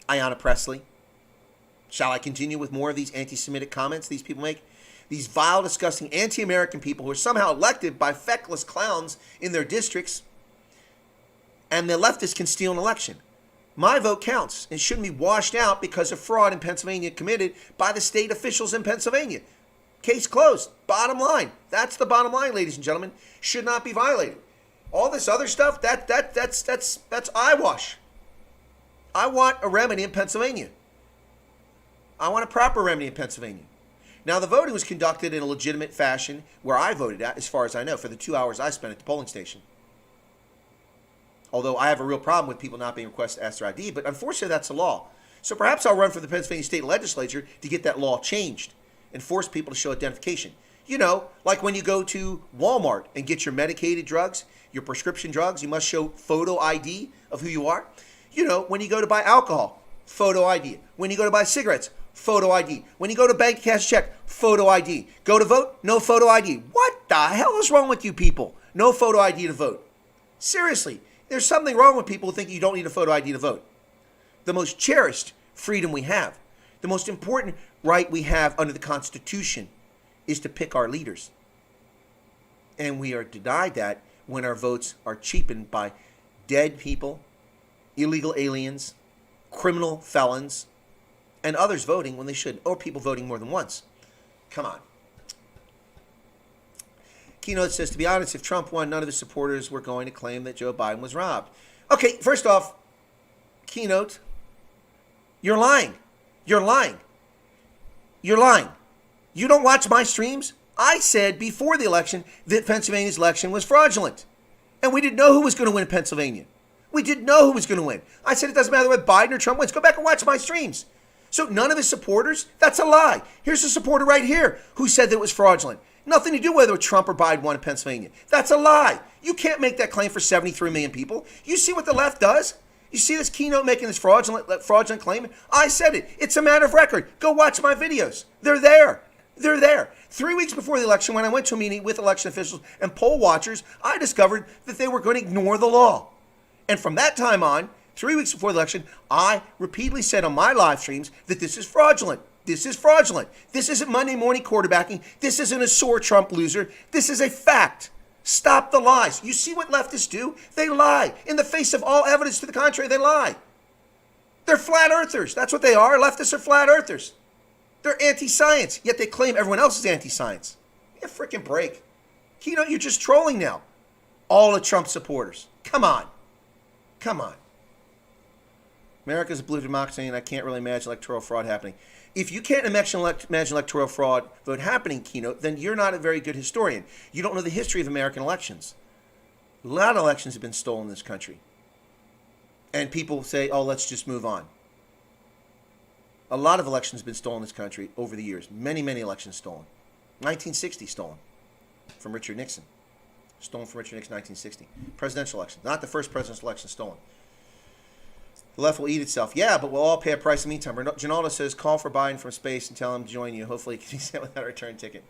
Ayanna Pressley. Shall I continue with more of these anti-Semitic comments these people make? These vile, disgusting, anti-American people who are somehow elected by feckless clowns in their districts, and the leftists can steal an election. My vote counts and shouldn't be washed out because of fraud in Pennsylvania committed by the state officials in Pennsylvania. Case closed. Bottom line. That's the bottom line, ladies and gentlemen. Should not be violated. All this other stuff, that's eyewash. I want a remedy in Pennsylvania. I want a proper remedy in Pennsylvania. Now, the voting was conducted in a legitimate fashion where I voted at, as far as I know, for the 2 hours I spent at the polling station. Although I have a real problem with people not being requested to ask their ID, but unfortunately that's the law. So perhaps I'll run for the Pennsylvania State Legislature to get that law changed and force people to show identification. You know, like when you go to Walmart and get your medicated drugs, your prescription drugs, you must show photo ID of who you are. You know, when you go to buy alcohol, photo ID. When you go to buy cigarettes, photo ID. When you go to bank cash check, photo ID. Go to vote, no photo ID. What the hell is wrong with you people? No photo ID to vote. Seriously. There's something wrong with people who think you don't need a photo ID to vote. The most cherished freedom we have, the most important right we have under the Constitution is to pick our leaders. And we are denied that when our votes are cheapened by dead people, illegal aliens, criminal felons, and others voting when they shouldn't, or people voting more than once. Come on. Keynote says, to be honest, if Trump won, none of his supporters were going to claim that Joe Biden was robbed. Okay, first off, Keynote, you're lying. You're lying. You're lying. You don't watch my streams? I said before the election that Pennsylvania's election was fraudulent. And we didn't know who was going to win in Pennsylvania. We didn't know who was going to win. I said it doesn't matter whether Biden or Trump wins. Go back and watch my streams. So none of his supporters? That's a lie. Here's a supporter right here who said that it was fraudulent. Nothing to do with whether Trump or Biden won in Pennsylvania. That's a lie. You can't make that claim for 73 million people. You see what the left does? You see this Keynote making this fraudulent claim? I said it. It's a matter of record. Go watch my videos. They're there. They're there. 3 weeks before the election, when I went to a meeting with election officials and poll watchers, I discovered that they were going to ignore the law. And from that time on, 3 weeks before the election, I repeatedly said on my live streams that this is fraudulent. This is fraudulent. This isn't Monday morning quarterbacking. This isn't a sore Trump loser. This is a fact. Stop the lies. You see what leftists do? They lie. In the face of all evidence to the contrary, they lie. They're flat earthers. That's what they are. Leftists are flat earthers. They're anti-science, yet they claim everyone else is anti-science. Give a freaking break. Keynote, you're just trolling now. All the Trump supporters. Come on. Come on. America's a blue democracy, and I can't really imagine electoral fraud happening. If you can't imagine electoral fraud vote happening, Keynote, then you're not a very good historian. You don't know the history of American elections. A lot of elections have been stolen in this country. And people say, oh, let's just move on. A lot of elections have been stolen in this country over the years. Many, many elections stolen. 1960 stolen from Richard Nixon. Stolen from Richard Nixon, 1960. Presidential election. Not the first presidential election stolen. The left will eat itself. Yeah, but we'll all pay a price in the meantime. Ginaldo says, call for Biden from space and tell him to join you. Hopefully he can be sent without a return ticket.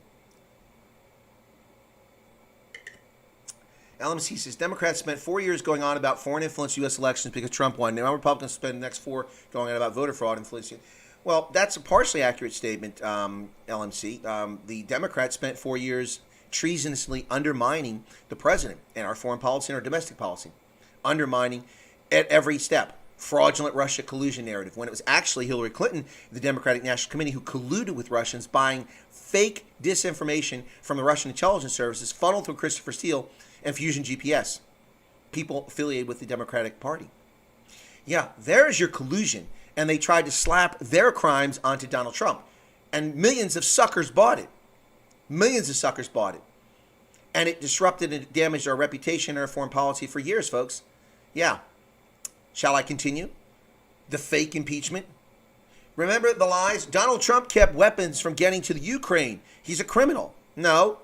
LMC says, Democrats spent 4 years going on about foreign influence U.S. elections because Trump won. Now Republicans spend the next 4 going on about voter fraud influence. Well, that's a partially accurate statement, LMC. The Democrats spent 4 years treasonously undermining the president and our foreign policy and our domestic policy. Undermining at every step. Fraudulent Russia collusion narrative, when it was actually Hillary Clinton, the Democratic National Committee, who colluded with Russians, buying fake disinformation from the Russian intelligence services, funneled through Christopher Steele and Fusion GPS, people affiliated with the Democratic Party. Yeah, there's your collusion, and they tried to slap their crimes onto Donald Trump, and millions of suckers bought it. Millions of suckers bought it. And it disrupted and damaged our reputation and our foreign policy for years, folks. Yeah. Shall I continue? The fake impeachment. Remember the lies? Donald Trump kept weapons from getting to the Ukraine. He's a criminal. No.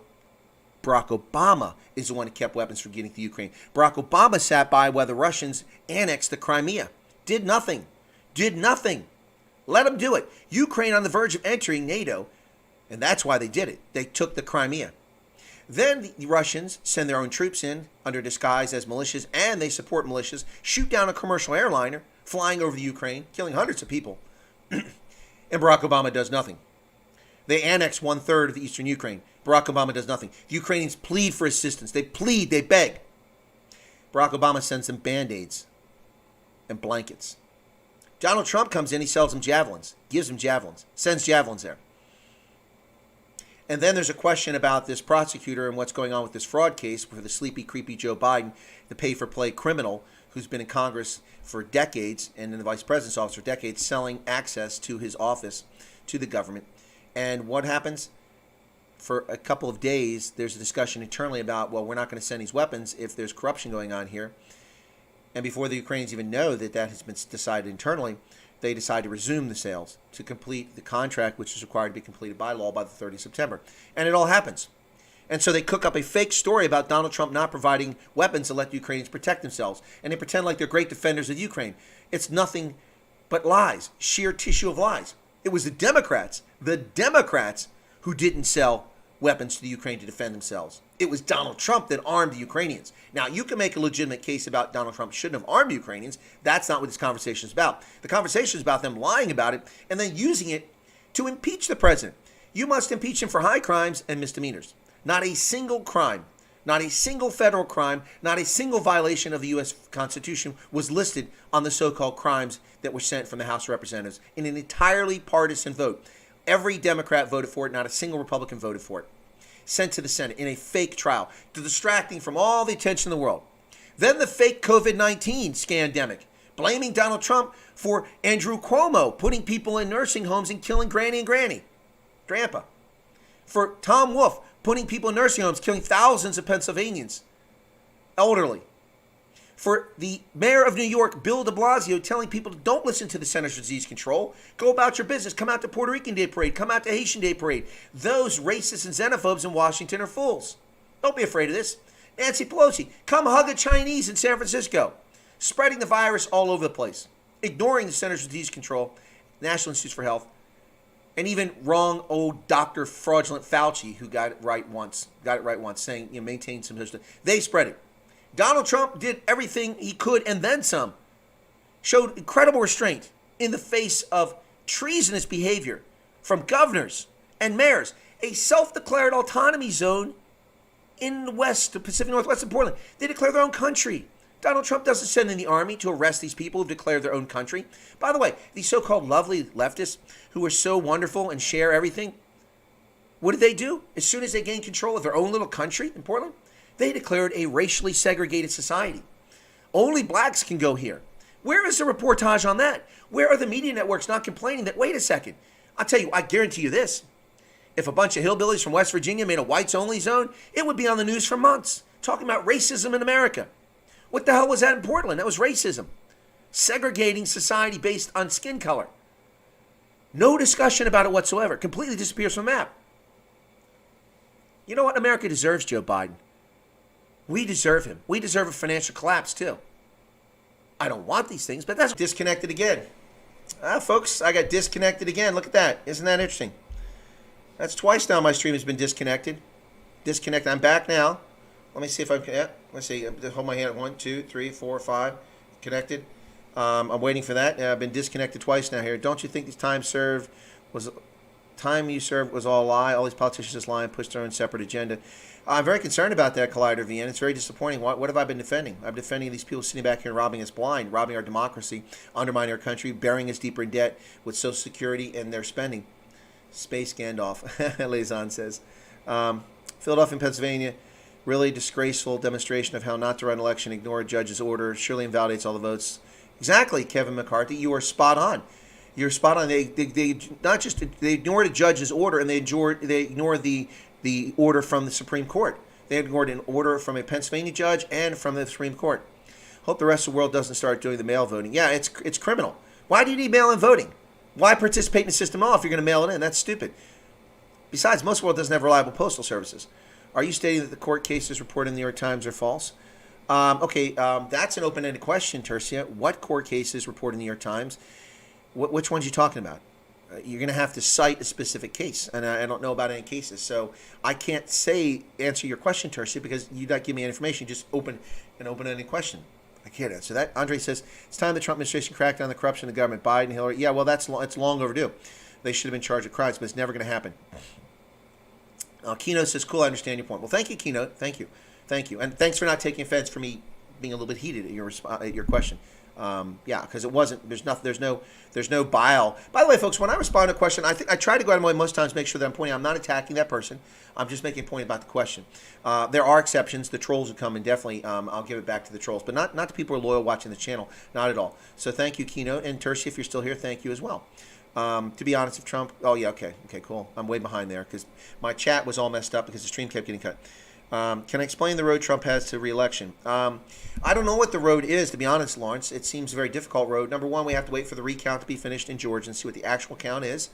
Barack Obama is the one who kept weapons from getting to Ukraine. Barack Obama sat by while the Russians annexed the Crimea. Did nothing. Did nothing. Let them do it. Ukraine on the verge of entering NATO, and that's why they did it. They took the Crimea. Then the Russians send their own troops in under disguise as militias, and they support militias, shoot down a commercial airliner, flying over the Ukraine, killing hundreds of people, and Barack Obama does nothing. They annex 1/3 of the eastern Ukraine. Barack Obama does nothing. The Ukrainians plead for assistance. They plead, they beg. Barack Obama sends them Band-Aids and blankets. Donald Trump comes in, he sells them javelins, gives them javelins, sends javelins there. And then there's a question about this prosecutor and what's going on with this fraud case for the sleepy, creepy Joe Biden, the pay-for-play criminal who's been in Congress for decades and in the vice president's office for decades, selling access to his office to the government. And what happens? For a couple of days, there's a discussion internally about, well, we're not going to send these weapons if there's corruption going on here. And before the Ukrainians even know that that has been decided internally, they decide to resume the sales to complete the contract, which is required to be completed by law by the 30th of September. And it all happens. And so they cook up a fake story about Donald Trump not providing weapons to let the Ukrainians protect themselves. And they pretend like they're great defenders of Ukraine. It's nothing but lies, sheer tissue of lies. It was the Democrats who didn't sell weapons to the Ukraine to defend themselves. It was Donald Trump that armed the Ukrainians. Now, you can make a legitimate case about Donald Trump shouldn't have armed the Ukrainians. That's not what this conversation is about. The conversation is about them lying about it and then using it to impeach the president. You must impeach him for high crimes and misdemeanors. Not a single crime, not a single federal crime, not a single violation of the U.S. Constitution was listed on the so-called crimes that were sent from the House of Representatives in an entirely partisan vote. Every Democrat voted for it, not a single Republican voted for it. Sent to the Senate in a fake trial, distracting from all the attention in the world. Then the fake COVID-19 scandemic, blaming Donald Trump for Andrew Cuomo putting people in nursing homes and killing Granny and Grandpa. For Tom Wolf putting people in nursing homes, killing thousands of Pennsylvanians, elderly. For the mayor of New York, Bill de Blasio, telling people don't listen to the Centers for Disease Control. Go about your business. Come out to Puerto Rican Day Parade. Come out to Haitian Day Parade. Those racists and xenophobes in Washington are fools. Don't be afraid of this. Nancy Pelosi, come hug a Chinese in San Francisco. Spreading the virus all over the place. Ignoring the Centers for Disease Control, National Institutes for Health, and even wrong old Dr. Fraudulent Fauci, who got it right once, saying, maintain some system. They spread it. Donald Trump did everything he could and then some. Showed incredible restraint in the face of treasonous behavior from governors and mayors. A self-declared autonomy zone in the West, the Pacific Northwest of Portland. They declare their own country. Donald Trump doesn't send in the army to arrest these people who've declared their own country. By the way, these so-called lovely leftists who are so wonderful and share everything, what did they do? As soon as they gained control of their own little country in Portland, they declared a racially segregated society. Only blacks can go here. Where is the reportage on that? Where are the media networks not complaining that, wait a second, I'll tell you, I guarantee you this. If a bunch of hillbillies from West Virginia made a whites-only zone, it would be on the news for months, talking about racism in America. What the hell was that in Portland? That was racism. Segregating society based on skin color. No discussion about it whatsoever. Completely disappears from the map. You know what America deserves, Joe Biden? We deserve him. We deserve a financial collapse, too. I don't want these things, but that's disconnected again. Folks, I got disconnected again. Look at that. Isn't that interesting? That's twice now my stream has been disconnected. Disconnected. I'm back now. Let me see if I can. Yeah, let's see. Hold my hand. 1, 2, 3, 4, 5. Connected. I'm waiting for that. I've been disconnected twice now here. Don't you think this time you served was all a lie? All these politicians just lie and push their own separate agenda. I'm very concerned about that, Collider VN. It's very disappointing. What have I been defending? I'm defending these people sitting back here robbing us blind, robbing our democracy, undermining our country, burying us deeper in debt with Social Security and their spending. Space Gandalf, Lazon says. Philadelphia and Pennsylvania, really disgraceful demonstration of how not to run an election, ignore a judge's order, surely invalidates all the votes. Exactly, Kevin McCarthy. You are spot on. You're spot on. They ignored a judge's order, and they ignored the order from the Supreme Court. They ignored an order from a Pennsylvania judge and from the Supreme Court. Hope the rest of the world doesn't start doing the mail voting. Yeah, it's criminal. Why do you need mail-in voting? Why participate in the system at all if you're going to mail it in? That's stupid. Besides, most of the world doesn't have reliable postal services. Are you stating that the court cases reported in the New York Times are false? That's an open-ended question, Tercia. What court cases reported in the New York Times? Which ones are you talking about? You're going to have to cite a specific case, and I don't know about any cases. So I can't answer your question, Tercia, because you don't give me any information. Just open an open-ended question. I can't answer that. Andre says, it's time the Trump administration cracked down on the corruption in the government. Biden, Hillary. Yeah, well, it's long overdue. They should have been charged with crimes, but it's never going to happen. Keynote says, cool, I understand your point. Well, thank you, Keynote. Thank you. And thanks for not taking offense for me being a little bit heated at your question. Yeah, because it wasn't. There's no bile. By the way, folks, when I respond to a question, I try to go out of my way most times to make sure that I'm pointing. I'm not attacking that person. I'm just making a point about the question. There are exceptions. The trolls would come, and definitely I'll give it back to the trolls, but not to people who are loyal watching the channel. Not at all. So thank you, Keynote, and Tershi, if you're still here, thank you as well. To be honest, if Trump, oh yeah, okay, cool. I'm way behind there because my chat was all messed up because the stream kept getting cut. Can I explain the road Trump has to re-election? I don't know what the road is, to be honest, Lawrence. It seems a very difficult road. Number one, we have to wait for the recount to be finished in Georgia and see what the actual count is.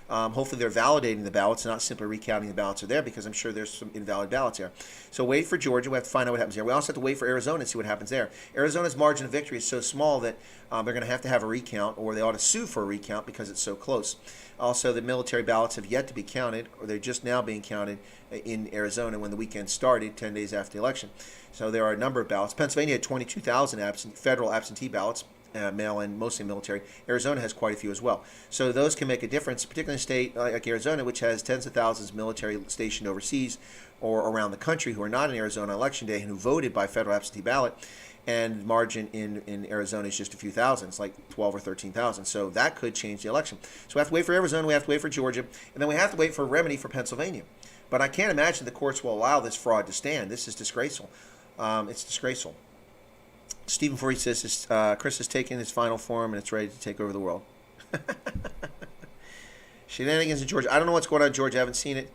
Hopefully they're validating the ballots, not simply recounting the ballots are there, because I'm sure there's some invalid ballots there. So wait for Georgia. We have to find out what happens there. We also have to wait for Arizona and see what happens there. Arizona's margin of victory is so small that they're going to have a recount, or they ought to sue for a recount because it's so close. Also, the military ballots have yet to be counted, or they're just now being counted in Arizona when the weekend started, 10 days after the election. So there are a number of ballots. Pennsylvania had 22,000 federal absentee ballots. Mail-in, mostly military. Arizona has quite a few as well. So those can make a difference, particularly in a state like Arizona, which has tens of thousands of military stationed overseas or around the country who are not in Arizona on election day and who voted by federal absentee ballot. And margin in Arizona is just a few thousand. It's like 12 or 13,000. So that could change the election. So we have to wait for Arizona, we have to wait for Georgia, and then we have to wait for a remedy for Pennsylvania. But I can't imagine the courts will allow this fraud to stand. This is disgraceful. It's disgraceful. Stephen Forey says, Chris has taken his final form and it's ready to take over the world. Shenanigans in Georgia. I don't know what's going on in Georgia. I haven't seen it.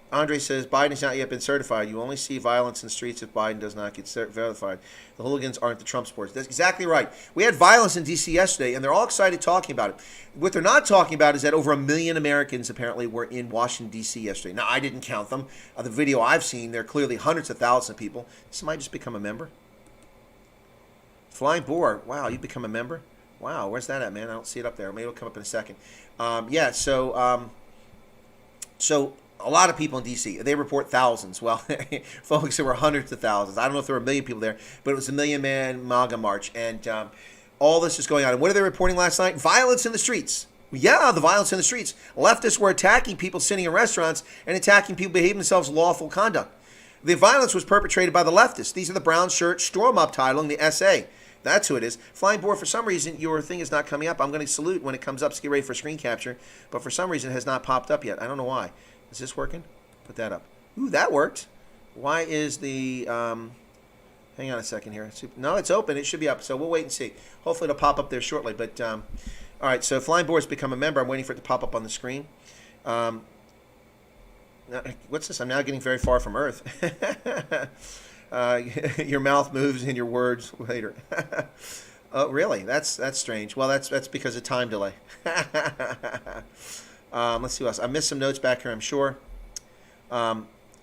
Andre says, Biden has not yet been certified. You only see violence in the streets if Biden does not get verified. The hooligans aren't the Trump supporters. That's exactly right. We had violence in D.C. yesterday, and they're all excited talking about it. What they're not talking about is that over 1 million Americans apparently were in Washington, D.C. yesterday. Now, I didn't count them. The video I've seen, there are clearly hundreds of thousands of people. Somebody just become a member? Flying Boar. Wow, you become a member? Wow, where's that at, man? I don't see it up there. Maybe it'll come up in a second. So a lot of people in D.C. They report thousands. Well, folks, there were hundreds of thousands. I don't know if there were 1 million people there, but it was a 1 million man MAGA march. And all this is going on. And what are they reporting last night? Violence in the streets. Yeah, the violence in the streets. Leftists were attacking people sitting in restaurants and attacking people behaving themselves lawful conduct. The violence was perpetrated by the leftists. These are the brown shirt straw mob titling the SA. That's who it is. Flying Board, for some reason, your thing is not coming up. I'm going to salute when it comes up, so get ready for screen capture. But for some reason, it has not popped up yet. I don't know why. Is this working? Put that up. Ooh, that worked. Why is the... hang on a second here. No, it's open. It should be up. So we'll wait and see. Hopefully it'll pop up there shortly. But, all right, so Flying Board's become a member. I'm waiting for it to pop up on the screen. What's this? I'm now getting very far from Earth. Your mouth moves and your words later. Oh, really? That's strange. Well, that's because of time delay. Let's see what else. I missed some notes back here, I'm sure.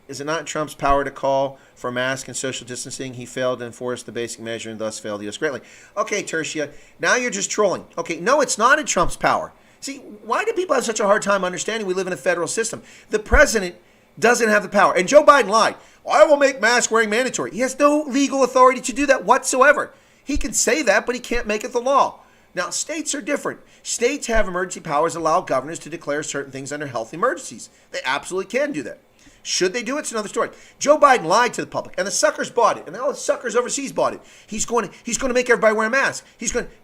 Is it not in Trump's power to call for mask and social distancing? He failed to enforce the basic measure and thus failed the U.S. greatly. Okay, Tertia, now you're just trolling. Okay, no, it's not in Trump's power. See, why do people have such a hard time understanding we live in a federal system? The president doesn't have the power. And Joe Biden lied. I will make mask wearing mandatory. He has no legal authority to do that whatsoever. He can say that, but he can't make it the law. Now, states are different. States have emergency powers that allow governors to declare certain things under health emergencies. They absolutely can do that. Should they do it? It's another story. Joe Biden lied to the public, and the suckers bought it, and all the suckers overseas bought it. He's going to make everybody wear a mask.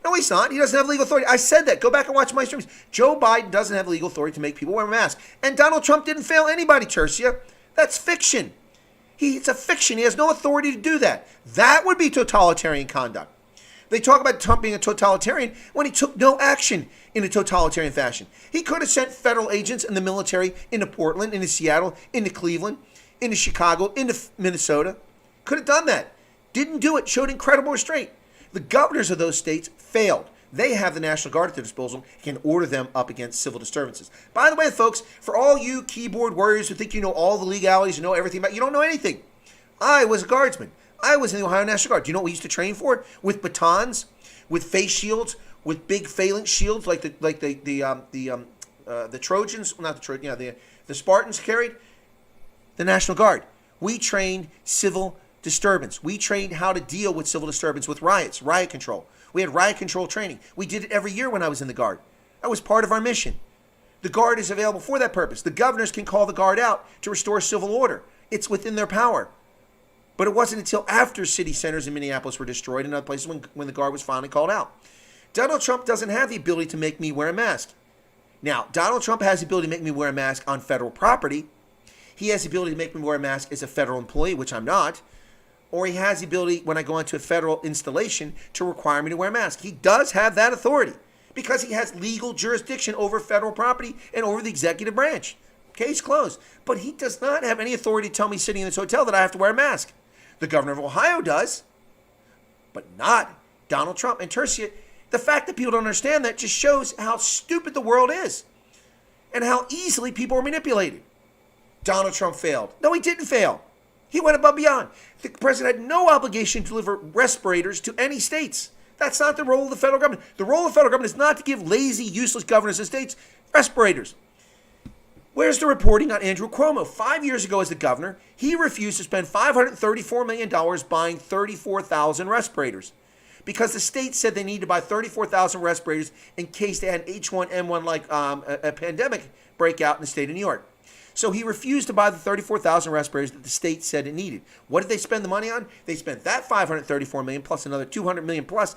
No, he's not. He doesn't have legal authority. I said that. Go back and watch my streams. Joe Biden doesn't have legal authority to make people wear a mask. And Donald Trump didn't fail anybody, Tercia. That's fiction. It's a fiction. He has no authority to do that. That would be totalitarian conduct. They talk about Trump being a totalitarian when he took no action in a totalitarian fashion. He could have sent federal agents and the military into Portland, into Seattle, into Cleveland, into Chicago, into Minnesota. Could have done that. Didn't do it. Showed incredible restraint. The governors of those states failed. They have the National Guard at their disposal and can order them up against civil disturbances. By the way, folks, for all you keyboard warriors who think you know all the legalities, you know everything about it, you don't know anything. I was a guardsman. I was in the Ohio National Guard. Do you know what we used to train for? With batons, with face shields, with big phalanx shields, like the Trojans, not the Trojans, the Spartans carried. The National Guard. We trained civil disturbance. We trained how to deal with civil disturbance, with riots, riot control. We had riot control training. We did it every year when I was in the Guard. That was part of our mission. The Guard is available for that purpose. The governors can call the Guard out to restore civil order. It's within their power. But it wasn't until after city centers in Minneapolis were destroyed and other places when the Guard was finally called out. Donald Trump doesn't have the ability to make me wear a mask. Now, Donald Trump has the ability to make me wear a mask on federal property. He has the ability to make me wear a mask as a federal employee, which I'm not. Or he has the ability, when I go into a federal installation, to require me to wear a mask. He does have that authority because he has legal jurisdiction over federal property and over the executive branch. Case closed. But he does not have any authority to tell me sitting in this hotel that I have to wear a mask. The governor of Ohio does, but not Donald Trump. And Tercia, the fact that people don't understand that just shows how stupid the world is and how easily people are manipulated. Donald Trump failed. No, he didn't fail. He went above and beyond. The president had no obligation to deliver respirators to any states. That's not the role of the federal government. The role of the federal government is not to give lazy, useless governors of states respirators. Where's the reporting on Andrew Cuomo? 5 years ago as the governor, he refused to spend $534 million buying 34,000 respirators because the state said they needed to buy 34,000 respirators in case they had an H1N1 like a pandemic breakout in the state of New York. So he refused to buy the 34,000 respirators that the state said it needed. What did they spend the money on? They spent that $534 million plus another $200 million plus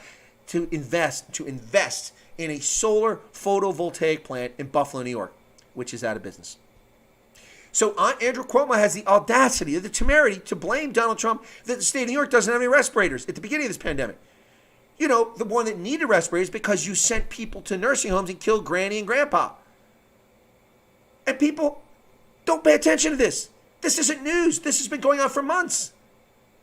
to invest in a solar photovoltaic plant in Buffalo, New York, which is out of business. So Andrew Cuomo has the audacity, the temerity to blame Donald Trump that the state of New York doesn't have any respirators at the beginning of this pandemic. You know, the one that needed respirators because you sent people to nursing homes and killed Granny and Grandpa. And people don't pay attention to this. This isn't news. This has been going on for months.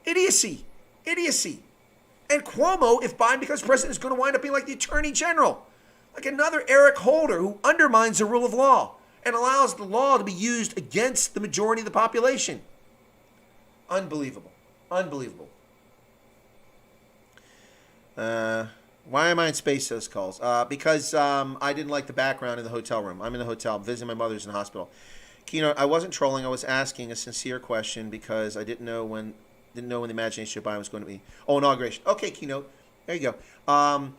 Idiocy. And Cuomo, if Biden becomes president, is going to wind up being like the Attorney General, like another Eric Holder who undermines the rule of law and allows the law to be used against the majority of the population. Unbelievable. Why am I in space, those calls? Because I didn't like the background in the hotel room. I'm in the hotel. I'm visiting my mother's in the hospital. Keynote, I wasn't trolling. I was asking a sincere question because I didn't know when the imagination of Biden was going to be. Oh, inauguration. Okay, Keynote. There you go.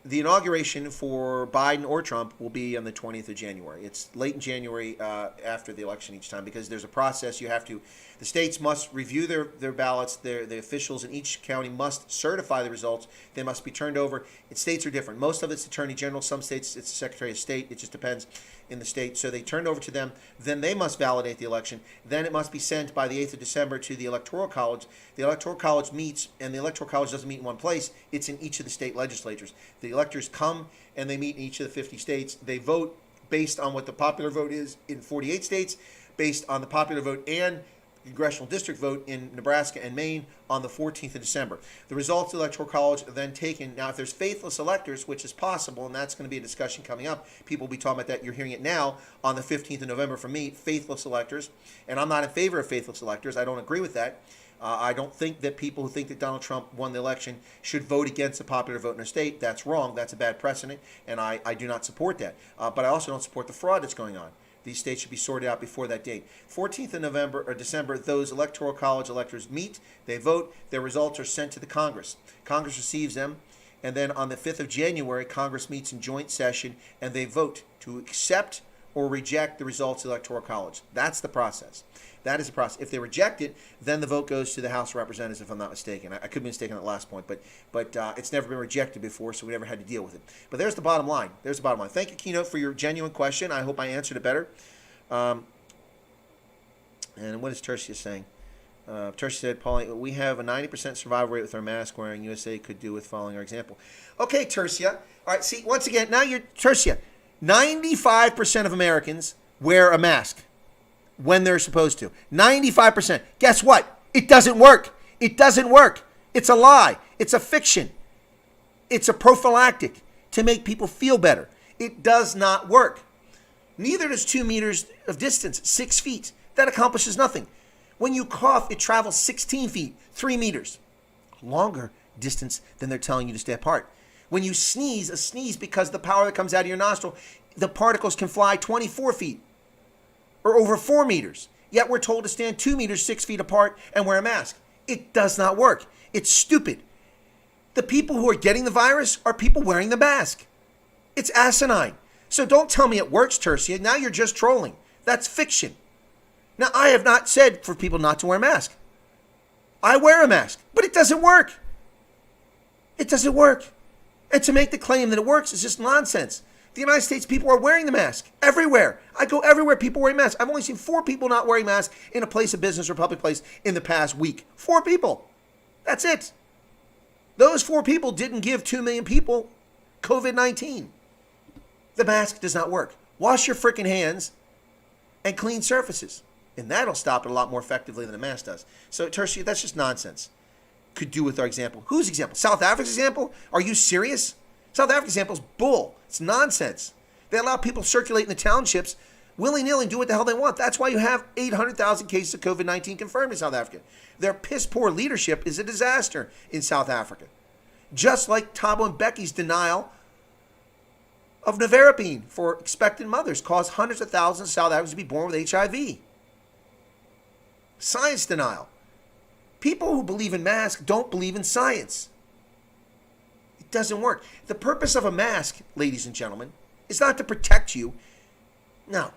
The inauguration for Biden or Trump will be on the 20th of January. It's late in January after the election each time because there's a process. The states must review their ballots. The officials in each county must certify the results. They must be turned over. States are different. Most of it's Attorney General. Some states it's the Secretary of State. It just depends in the state. So they turn it over to them. Then they must validate the election. Then it must be sent by the 8th of December to the Electoral College. The Electoral College meets, and the Electoral College doesn't meet in one place. It's in each of the state legislatures. The electors come and they meet in each of the 50 states. They vote based on what the popular vote is in 48 states, based on the popular vote and congressional district vote in Nebraska and Maine on the 14th of December. The results of the Electoral College are then taken. Now, if there's faithless electors, which is possible, and that's going to be a discussion coming up, people will be talking about that. You're hearing it now on the 15th of November from me, faithless electors. And I'm not in favor of faithless electors. I don't agree with that. I don't think that people who think that Donald Trump won the election should vote against the popular vote in their state. That's wrong. That's a bad precedent, and I do not support that. But I also don't support the fraud that's going on. These states should be sorted out before that date. 14th of November or December, those Electoral College electors meet, they vote, their results are sent to the Congress. Congress receives them, and then on the 5th of January, Congress meets in joint session, and they vote to accept or reject the results of the Electoral College. That's the process. That is the process. If they reject it, then the vote goes to the House of Representatives, if I'm not mistaken. I could be mistaken on that last point, but it's never been rejected before, so we never had to deal with it. But there's the bottom line. Thank you, Keynote, for your genuine question. I hope I answered it better. And what is Tercia saying? Tercia said, Paulie, we have a 90% survival rate with our mask wearing. USA could do with following our example. Okay, Tercia. All right, see, once again, now you're, Tercia, 95% of Americans wear a mask when they're supposed to. 95%. Guess what? It doesn't work. It's a lie. It's a fiction. It's a prophylactic to make people feel better. It does not work. Neither does 2 meters of distance, 6 feet. That accomplishes nothing. When you cough, it travels 16 feet, 3 meters. Longer distance than they're telling you to stay apart. When you sneeze, a sneeze because the power that comes out of your nostril, the particles can fly 24 feet or over 4 meters. Yet we're told to stand 2 meters, 6 feet apart and wear a mask. It does not work. It's stupid. The people who are getting the virus are people wearing the mask. It's asinine. So don't tell me it works, Tercia. Now you're just trolling. That's fiction. Now, I have not said for people not to wear a mask. I wear a mask, but it doesn't work. It doesn't work. And to make the claim that it works is just nonsense. The United States people are wearing the mask everywhere. I go everywhere, people wearing masks. I've only seen 4 people not wearing masks in a place of business or public place in the past week. 4 people. That's it. Those 4 people didn't give 2 million people COVID-19. The mask does not work. Wash your freaking hands and clean surfaces. And that'll stop it a lot more effectively than the mask does. So, Tertia, that's just nonsense. Could do with our example. Whose example? South Africa's example? Are you serious? South Africa's example is bull. It's nonsense. They allow people to circulate in the townships willy-nilly and do what the hell they want. That's why you have 800,000 cases of COVID-19 confirmed in South Africa. Their piss-poor leadership is a disaster in South Africa. Just like Thabo Mbeki's denial of nevirapine for expectant mothers caused hundreds of thousands of South Africans to be born with HIV. Science denial. People who believe in masks don't believe in science. It doesn't work. The purpose of a mask, ladies and gentlemen, is not to protect you. No.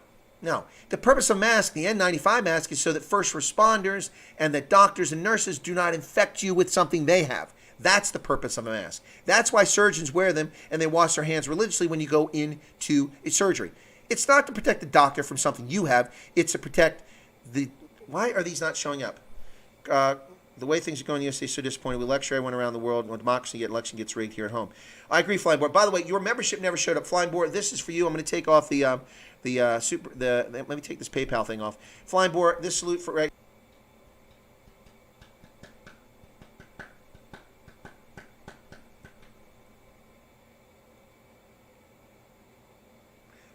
The purpose of a mask, the N95 mask, is so that first responders and that doctors and nurses do not infect you with something they have. That's the purpose of a mask. That's why surgeons wear them and they wash their hands religiously when you go into a surgery. It's not to protect the doctor from something you have. It's to protect the... Why are these not showing up? The way things are going in the USA is so disappointing. We lecture everyone around the world. When democracy get election gets rigged here at home. I agree, Flying Board. By the way, your membership never showed up. Flying Board, this is for you. I'm going to take off let me take this PayPal thing off. Flying Board, this salute for...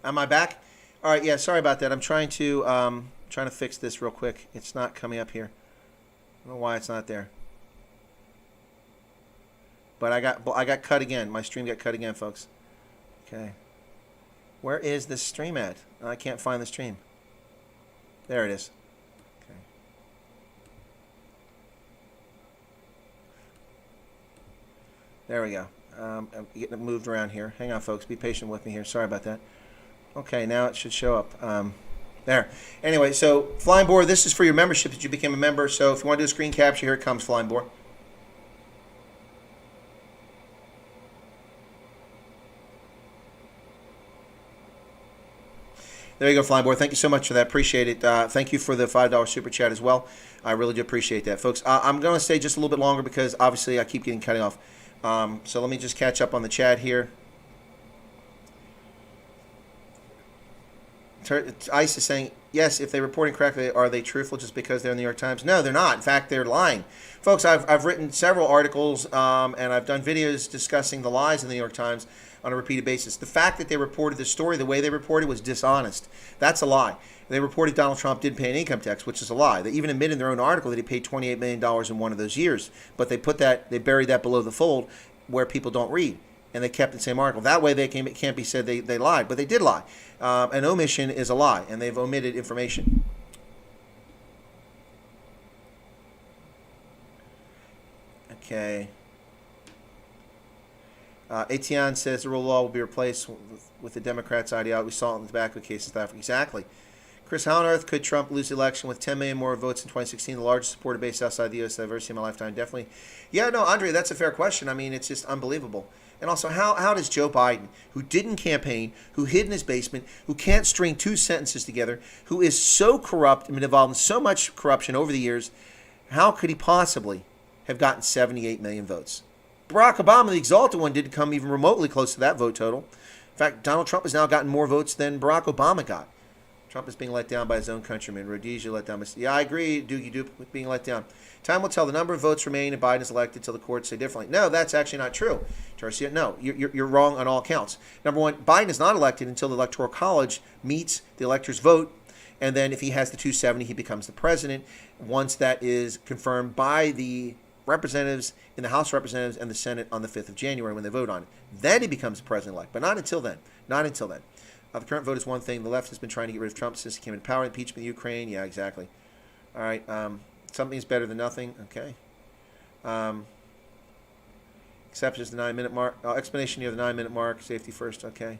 Am I back? All right, yeah, sorry about that. I'm trying to fix this real quick. It's not coming up here. I don't know why it's not there. But I got cut again. My stream got cut again, folks. Okay. Where is this stream at? I can't find the stream. There it is. Okay. There we go. I'm getting it moved around here. Hang on, folks. Be patient with me here. Sorry about that. Okay, now it should show up. There. Anyway, so Flying Board, this is for your membership that you became a member. So if you want to do a screen capture, here it comes, Flying Board. There you go, Flying Board. Thank you so much for that. Appreciate it. Thank you for the $5 super chat as well. I really do appreciate that, folks. I'm going to stay just a little bit longer because obviously I keep getting cut off. So let me just catch up on the chat here. ICE is saying, yes, if they report incorrectly, are they truthful just because they're in the New York Times? No, they're not. In fact, they're lying. Folks, I've written several articles and I've done videos discussing the lies in the New York Times on a repeated basis. The fact that they reported the story the way they reported was dishonest. That's a lie. They reported Donald Trump didn't pay an income tax, which is a lie. They even admitted in their own article that he paid $28 million in one of those years. But they buried that below the fold where people don't read. And they kept the same article. That way it can't be said they lied, but they did lie. An omission is a lie, and they've omitted information. Okay. Etienne says the rule of law will be replaced with the Democrats' ideology. We saw it in the tobacco case in South Africa. Exactly. Chris Hownerth, could Trump lose the election with 10 million more votes in 2016, the largest supporter base outside the U.S. I've ever seen in my lifetime? Definitely. Yeah, no, Andre, that's a fair question. I mean, it's just unbelievable. And also, how does Joe Biden, who didn't campaign, who hid in his basement, who can't string 2 sentences together, who is so corrupt and been involved in so much corruption over the years, how could he possibly have gotten 78 million votes? Barack Obama, the exalted one, didn't come even remotely close to that vote total. In fact, Donald Trump has now gotten more votes than Barack Obama got. Trump is being let down by his own countrymen. Rhodesia let down. Yeah, I agree, Doogie Doop, with being let down. Time will tell. The number of votes remain and Biden is elected till the courts say differently. No, that's actually not true. Tarsia, no, you're wrong on all counts. Number one, Biden is not elected until the Electoral College meets the electors' vote, and then if he has the 270, he becomes the president. Once that is confirmed by the representatives in the House of Representatives and the Senate on the 5th of January when they vote on it, then he becomes president-elect. But not until then. Not until then. The current vote is one thing. The left has been trying to get rid of Trump since he came into power. Impeachment of Ukraine. Yeah, exactly. All right. Something's better than nothing. Okay. Um, Except is the 9-minute mark. Explanation near the 9-minute mark. Safety first. Okay.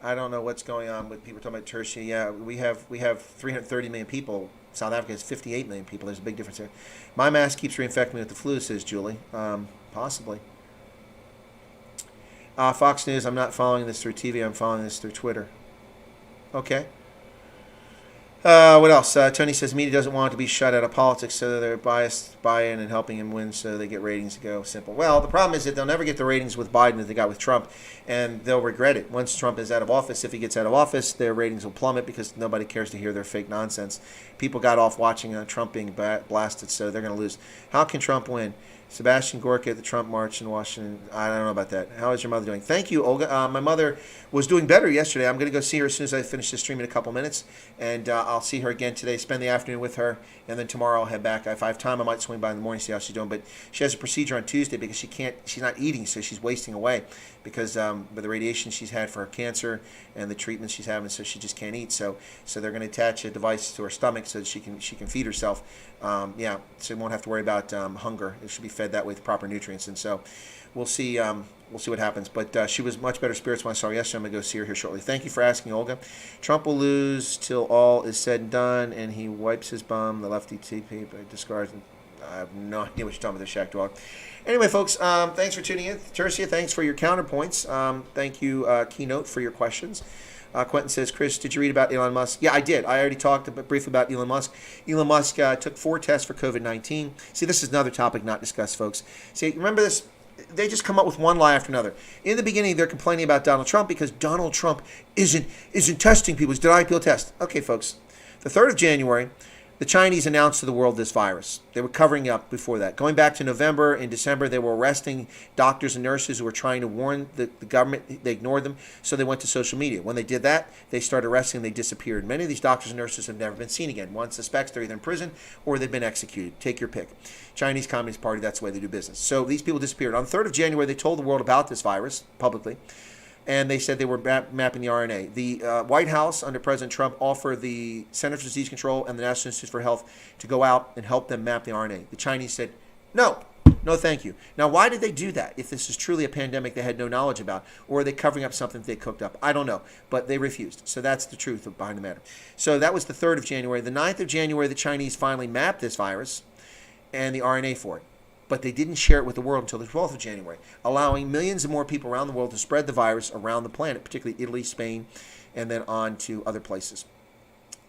I don't know what's going on with people talking about Turkey. Yeah, we have 330 million people. South Africa has 58 million people. There's a big difference there. My mask keeps reinfecting me with the flu, says Julie. Possibly. Fox News. I'm not following this through TV. I'm following this through Twitter. Okay. What else? Tony says media doesn't want to be shut out of politics, so they're biased buy-in and helping him win, so they get ratings to go. Simple. Well, the problem is that they'll never get the ratings with Biden that they got with Trump, and they'll regret it. Once Trump is out of office, if he gets out of office, their ratings will plummet because nobody cares to hear their fake nonsense. People got off watching Trump being blasted, so they're going to lose. How can Trump win? Sebastian Gorka at the Trump March in Washington. I don't know about that. How is your mother doing? Thank you, Olga. My mother was doing better yesterday. I'm going to go see her as soon as I finish the stream in a couple minutes. And I'll see her again today, spend the afternoon with her. And then tomorrow I'll head back. If I have time, I might swing by in the morning, see how she's doing. But she has a procedure on Tuesday because she's not eating, so she's wasting away. Because with the radiation she's had for her cancer and the treatment she's having, so she just can't eat. So they're going to attach a device to her stomach so that she can feed herself. So you won't have to worry about hunger. It should be fed that way with proper nutrients. And so we'll see what happens. But she was much better spirits when I saw her yesterday. I'm going to go see her here shortly. Thank you for asking, Olga. Trump will lose till all is said and done, and he wipes his bum. The lefty TP discards. I have no idea what you're talking about, the Shack Dog. Anyway, folks, thanks for tuning in. Tercia, thanks for your counterpoints. Thank you, Keynote, for your questions. Quentin says, Chris, did you read about Elon Musk? Yeah, I did. I already talked briefly about Elon Musk. Elon Musk took 4 tests for COVID-19. See, this is another topic not discussed, folks. See, remember this? They just come up with one lie after another. In the beginning, they're complaining about Donald Trump because Donald Trump isn't testing people. He's denying people tests. Okay, folks. The 3rd of January, the Chinese announced to the world this virus. They were covering up before that. Going back to November and December, they were arresting doctors and nurses who were trying to warn the government. They ignored them, so they went to social media. When they did that, they started arresting, they disappeared. Many of these doctors and nurses have never been seen again. One suspects they're either in prison or they've been executed. Take your pick. Chinese Communist Party, that's the way they do business. So these people disappeared. On the 3rd of January, they told the world about this virus publicly. And they said they were mapping the RNA. The White House, under President Trump, offered the Centers for Disease Control and the National Institute for Health to go out and help them map the RNA. The Chinese said, no, thank you. Now, why did they do that if this is truly a pandemic they had no knowledge about? Or are they covering up something they cooked up? I don't know, but they refused. So that's the truth behind the matter. So that was the 3rd of January. The 9th of January, the Chinese finally mapped this virus and the RNA for it. But they didn't share it with the world until the 12th of January, allowing millions of more people around the world to spread the virus around the planet, particularly Italy, Spain, and then on to other places.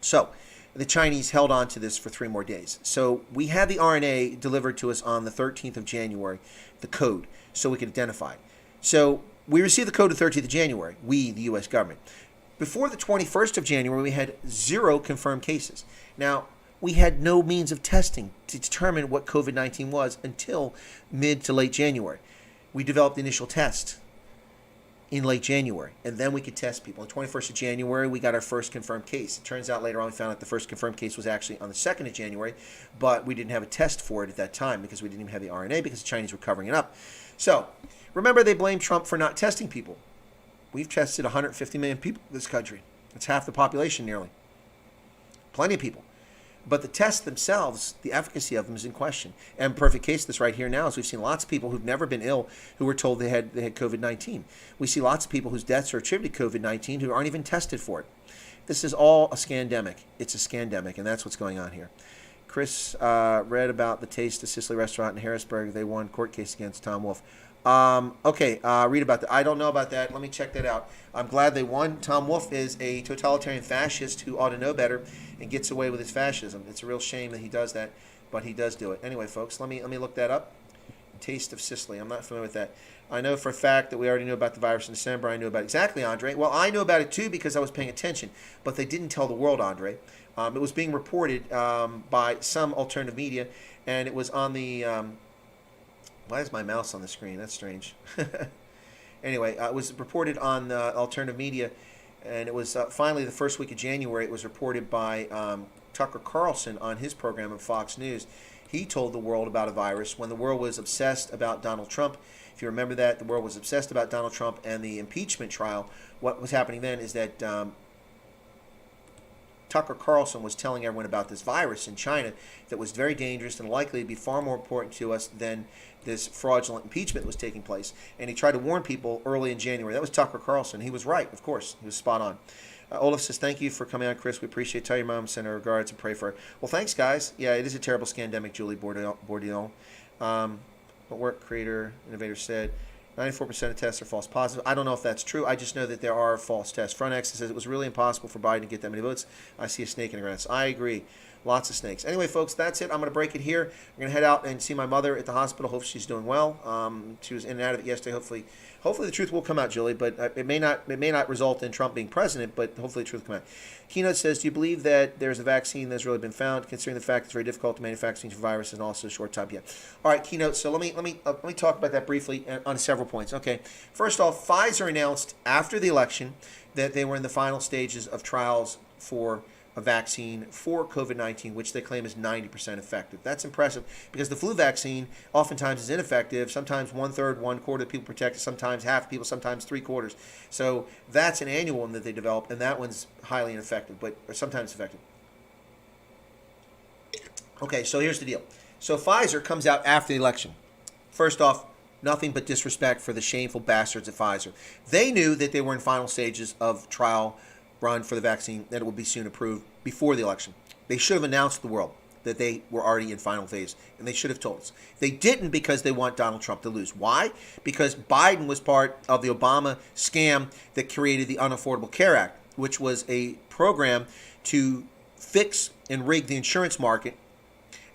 So the Chinese held on to this for 3 more days. So we had the RNA delivered to us on the 13th of January, the code, so we could identify it. So we received the code the 13th of January, we, the U.S. government. Before the 21st of January, we had 0 confirmed cases. Now, we had no means of testing to determine what COVID-19 was until mid to late January. We developed the initial test in late January, and then we could test people. On the 21st of January, we got our first confirmed case. It turns out later on we found out the first confirmed case was actually on the 2nd of January, but we didn't have a test for it at that time because we didn't even have the RNA because the Chinese were covering it up. So, remember they blamed Trump for not testing people. We've tested 150 million people in this country. That's half the population nearly. Plenty of people. But the tests themselves, the efficacy of them is in question. And perfect case of this right here now is we've seen lots of people who've never been ill who were told they had COVID-19. We see lots of people whose deaths are attributed to COVID-19 who aren't even tested for it. This is all a scandemic. It's a scandemic, and that's what's going on here. Chris read about the Taste of Sicily restaurant in Harrisburg. They won court case against Tom Wolfe. Read about that. I don't know about that. Let me check that out. I'm glad they won. Tom Wolfe is a totalitarian fascist who ought to know better and gets away with his fascism. It's a real shame that he does that, but he does do it. Anyway, folks, let me look that up. Taste of Sicily. I'm not familiar with that. I know for a fact that we already knew about the virus in December. I knew about it. Exactly, Andre. Well, I knew about it too because I was paying attention, but they didn't tell the world, Andre. It was being reported by some alternative media, and it was on the... why is my mouse on the screen? That's strange. Anyway, it was reported on alternative media, and it was finally the first week of January. It was reported by Tucker Carlson on his program on Fox News. He told the world about a virus when the world was obsessed about Donald Trump If you remember that, the world was obsessed about Donald Trump and the impeachment trial. What was happening then is that Tucker Carlson was telling everyone about this virus in China that was very dangerous and likely to be far more important to us than this fraudulent impeachment that was taking place. And he tried to warn people early in January. That was Tucker Carlson. He was right, of course. He was spot on. Olaf says, thank you for coming on, Chris. We appreciate it. Tell your mom, send her regards, and pray for her. Well, thanks, guys. Yeah, it is a terrible scandemic, Julie Bourdillon. What work creator, innovator said, 94% of tests are false positive. I don't know if that's true. I just know that there are false tests. Frontx says it was really impossible for Biden to get that many votes. I see a snake in the grass. I agree. Lots of snakes. Anyway, folks, that's it. I'm going to break it here. I'm going to head out and see my mother at the hospital. Hope she's doing well. She was in and out of it yesterday. Hopefully the truth will come out, Julie, but it may not result in Trump being president, but hopefully the truth will come out. Keynote says, do you believe that there's a vaccine that's really been found, considering the fact it's very difficult to manufacture for viruses and also a short time yet? All right, Keynote. So let me talk about that briefly on several points. Okay, first off, Pfizer announced after the election that they were in the final stages of trials for a vaccine for COVID-19, which they claim is 90% effective. That's impressive because the flu vaccine oftentimes is ineffective. Sometimes 1/3, 1/4 of people protected, sometimes half people, sometimes 3/4. So that's an annual one that they develop, and that one's highly ineffective, but sometimes effective. Okay, so here's the deal. So Pfizer comes out after the election. First off, nothing but disrespect for the shameful bastards at Pfizer. They knew that they were in final stages of trial run for the vaccine, that it would be soon approved before the election. They should have announced to the world that they were already in final phase, and they should have told us. They didn't because they want Donald Trump to lose. Why? Because Biden was part of the Obama scam that created the Unaffordable Care Act, which was a program to fix and rig the insurance market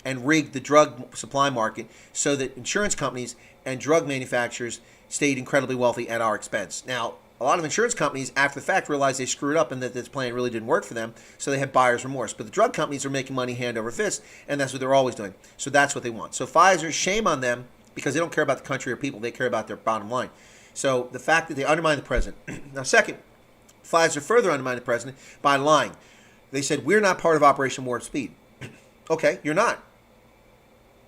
and rig the drug supply market so that insurance companies and drug manufacturers stayed incredibly wealthy at our expense. Now, a lot of insurance companies, after the fact, realized they screwed up and that this plan really didn't work for them, so they had buyer's remorse. But the drug companies are making money hand over fist, and that's what they're always doing. So that's what they want. So Pfizer, shame on them, because they don't care about the country or people. They care about their bottom line. So the fact that they undermine the president. Now, second, Pfizer further undermined the president by lying. They said, we're not part of Operation Warp Speed. Okay, you're not.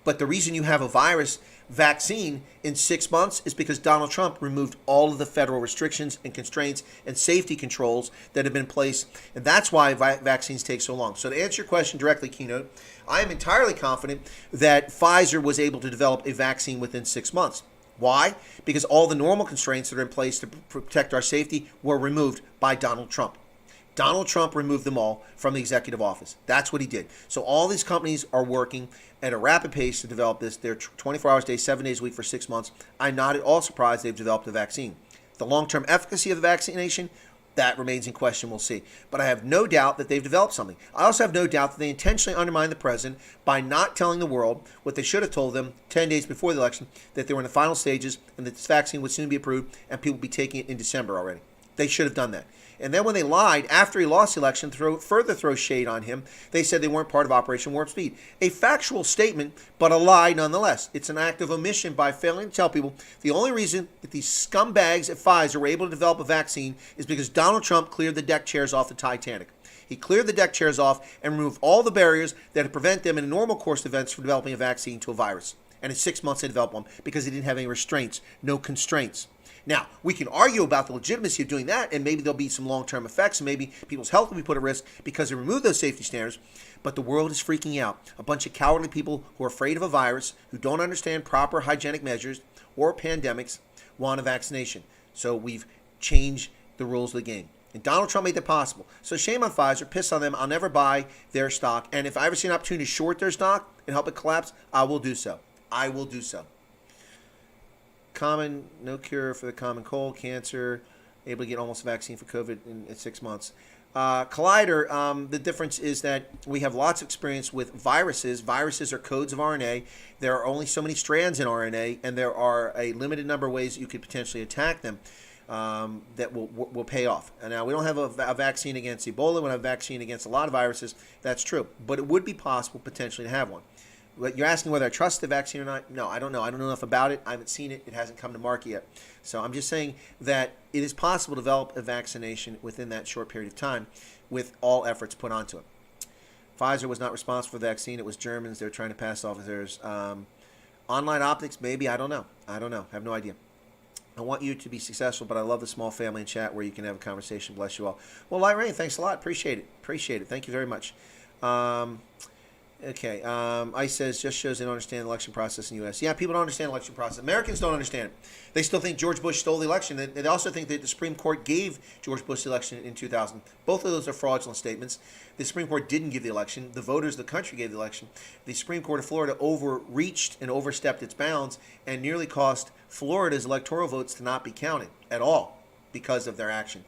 But the reason you have a virus vaccine in 6 months is because Donald Trump removed all of the federal restrictions and constraints and safety controls that have been in place. And that's why vaccines take so long. So to answer your question directly, Keynote, I am entirely confident that Pfizer was able to develop a vaccine within 6 months. Why? Because all the normal constraints that are in place to protect our safety were removed by Donald Trump. Donald Trump removed them all from the executive office. That's what he did. So all these companies are working at a rapid pace to develop this. They're 24 hours a day, 7 days a week for 6 months. I'm not at all surprised they've developed a vaccine. The long-term efficacy of the vaccination, that remains in question. We'll see. But I have no doubt that they've developed something. I also have no doubt that they intentionally undermined the president by not telling the world what they should have told them 10 days before the election, that they were in the final stages and that this vaccine would soon be approved and people would be taking it in December already. They should have done that. And then when they lied after he lost the election, further throw shade on him, they said they weren't part of Operation Warp Speed. A factual statement, but a lie nonetheless. It's an act of omission by failing to tell people the only reason that these scumbags at Pfizer were able to develop a vaccine is because Donald Trump cleared the deck chairs off the Titanic. He cleared the deck chairs off and removed all the barriers that would prevent them in a normal course of events from developing a vaccine to a virus. And in 6 months they developed one because they didn't have any restraints, no constraints. Now, we can argue about the legitimacy of doing that, and maybe there'll be some long-term effects, and maybe people's health will be put at risk because they removed those safety standards, but the world is freaking out. A bunch of cowardly people who are afraid of a virus, who don't understand proper hygienic measures or pandemics, want a vaccination. So we've changed the rules of the game. And Donald Trump made that possible. So shame on Pfizer, piss on them. I'll never buy their stock, and if I ever see an opportunity to short their stock and help it collapse, I will do so. I will do so. No cure for the common cold, cancer, able to get almost a vaccine for COVID in 6 months. Collider, the difference is that we have lots of experience with viruses. Viruses are codes of RNA. There are only so many strands in RNA, and there are a limited number of ways you could potentially attack them that will pay off. And now, we don't have a vaccine against Ebola. We don't have a vaccine against a lot of viruses. That's true. But it would be possible potentially to have one. You're asking whether I trust the vaccine or not? No, I don't know. I don't know enough about it. I haven't seen it. It hasn't come to market yet. So I'm just saying that it is possible to develop a vaccination within that short period of time with all efforts put onto it. Pfizer was not responsible for the vaccine. It was Germans. They were trying to pass off as theirs. Online optics, maybe. I don't know. I have no idea. I want you to be successful, but I love the small family and chat where you can have a conversation. Bless you all. Well, Lyrene, thanks a lot. Appreciate it. Thank you very much. Okay. ICE says just shows they don't understand the election process in the U.S. Yeah, people don't understand the election process. Americans don't understand it. They still think George Bush stole the election. They also think that the Supreme Court gave George Bush the election in 2000. Both of those are fraudulent statements. The Supreme Court didn't give the election. The voters of the country gave the election. The Supreme Court of Florida overreached and overstepped its bounds and nearly cost Florida's electoral votes to not be counted at all because of their action.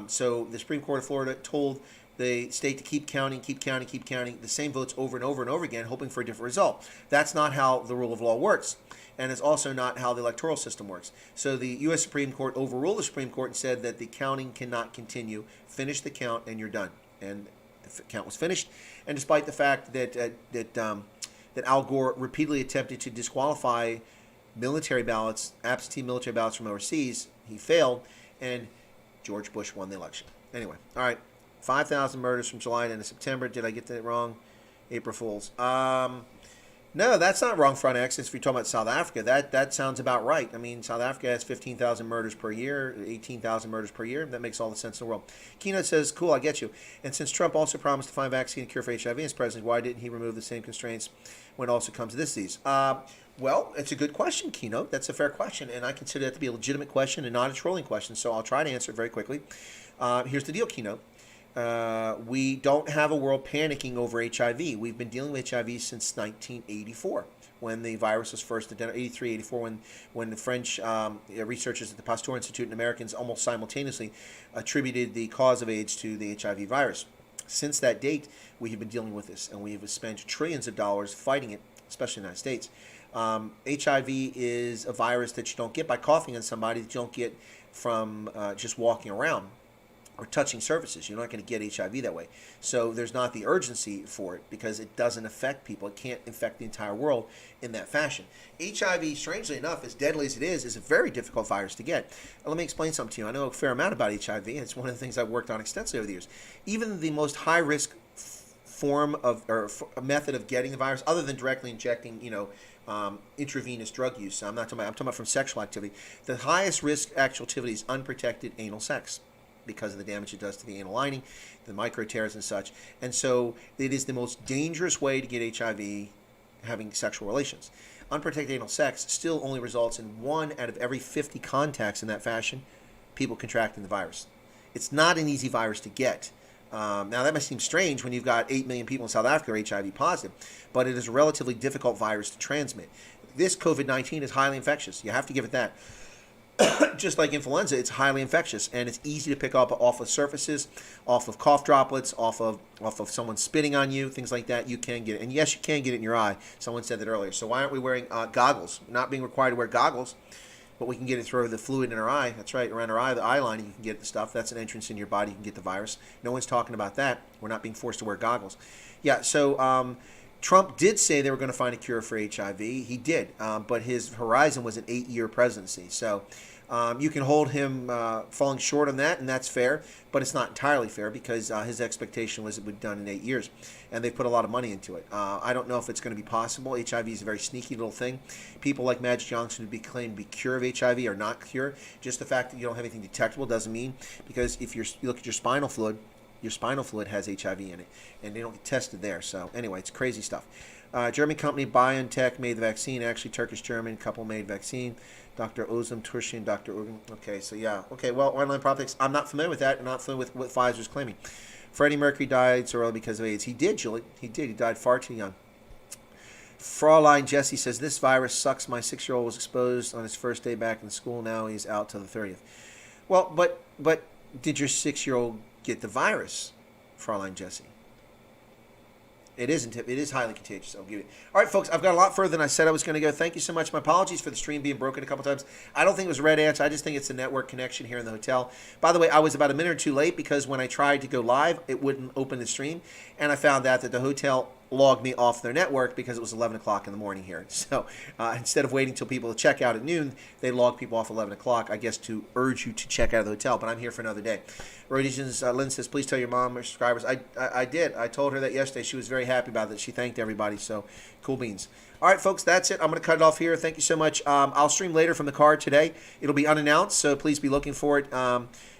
So the Supreme Court of Florida told the state to keep counting the same votes over and over and over again, hoping for a different result. That's not how the rule of law works, and it's also not how the electoral system works. So the U.S. Supreme Court overruled the Supreme Court and said that the counting cannot continue. Finish the count, and you're done. And the count was finished. And despite the fact that Al Gore repeatedly attempted to disqualify military ballots, absentee military ballots from overseas, he failed, and George Bush won the election. Anyway, all right. 5,000 murders from July to September. Did I get that wrong? April Fools. No, that's not wrong, Front X. If you're talking about South Africa, that sounds about right. I mean, South Africa has 15,000 murders per year, 18,000 murders per year. That makes all the sense in the world. Keynote says, cool, I get you. And since Trump also promised to find vaccine and cure for HIV as president, why didn't he remove the same constraints when it also comes to this disease? Well, it's a good question, Keynote. That's a fair question, and I consider that to be a legitimate question and not a trolling question, so I'll try to answer it very quickly. Here's the deal, Keynote. We don't have a world panicking over HIV. We've been dealing with HIV since 1984, when the virus was first identified, 83, 84, when the French researchers at the Pasteur Institute and Americans almost simultaneously attributed the cause of AIDS to the HIV virus. Since that date, we have been dealing with this, and we have spent trillions of dollars fighting it, especially in the United States. HIV is a virus that you don't get by coughing on somebody, that you don't get from just walking around or touching surfaces. You're not going to get HIV that way. So there's not the urgency for it because it doesn't affect people. It can't infect the entire world in that fashion. HIV, strangely enough, as deadly as it is a very difficult virus to get. Let me explain something to you. I know a fair amount about HIV. It's one of the things I've worked on extensively over the years. Even the most high-risk form of, or method of getting the virus, other than directly injecting, intravenous drug use. I'm talking about from sexual activity. The highest risk actual activity is unprotected anal sex, because of the damage it does to the anal lining, the micro tears and such. And so it is the most dangerous way to get HIV, having sexual relations. Unprotected anal sex still only results in 1 out of every 50 contacts in that fashion, people contracting the virus. It's not an easy virus to get. Now that might seem strange when you've got 8 million people in South Africa who are HIV positive, but it is a relatively difficult virus to transmit. This COVID-19 is highly infectious. You have to give it that. Just like influenza, it's highly infectious, and it's easy to pick up off of surfaces, off of cough droplets, off of someone spitting on you, things like that. You can get it, and yes, you can get it in your eye. Someone said that earlier. So why aren't we wearing goggles? Not being required to wear goggles, but we can get it through the fluid in our eye. That's right, around our eye, the eye lining, you can get the stuff. That's an entrance in your body. You can get the virus. No one's talking about that. We're not being forced to wear goggles. Yeah. So. Trump did say they were going to find a cure for HIV. He did, but his horizon was an 8-year presidency. So you can hold him falling short on that, and that's fair, but it's not entirely fair because his expectation was it would be done in 8 years, and they put a lot of money into it. I don't know if it's going to be possible. HIV is a very sneaky little thing. People like Magic Johnson who claim to be cure of HIV are not cure. Just the fact that you don't have anything detectable doesn't mean, because if you look at your spinal fluid has HIV in it, and they don't get tested there. So anyway, it's crazy stuff. German company BioNTech made the vaccine. Actually, Turkish-German couple made vaccine. Dr. Ozem Tursun, Dr. Ogun. Okay, so yeah. Okay, well, online politics, I'm not familiar with that. I'm not familiar with what Pfizer's claiming. Freddie Mercury died so early because of AIDS. He did, Julie. He did. He died far too young. Fraulein Jesse says, this virus sucks. My 6-year-old was exposed on his first day back in school. Now he's out till the 30th. Well, but did your 6-year-old get the virus, Fraulein Jesse? It is highly contagious. I'll give you. All right, folks, I've got a lot further than I said I was going to go. Thank you so much. My apologies for the stream being broken a couple times. I don't think it was Red Ants. I just think it's the network connection here in the hotel. By the way, I was about a minute or two late because when I tried to go live, it wouldn't open the stream, and I found out that the hotel logged me off their network because it was 11 o'clock in the morning here. So instead of waiting until people check out at noon, they logged people off 11 o'clock, I guess, to urge you to check out of the hotel. But I'm here for another day. Rhodesians, Lynn says, please tell your mom or subscribers. I did. I told her that yesterday. She was very happy about it. She thanked everybody. So cool beans. All right, folks, that's it. I'm going to cut it off here. Thank you so much. I'll stream later from the card today. It'll be unannounced, so please be looking for it.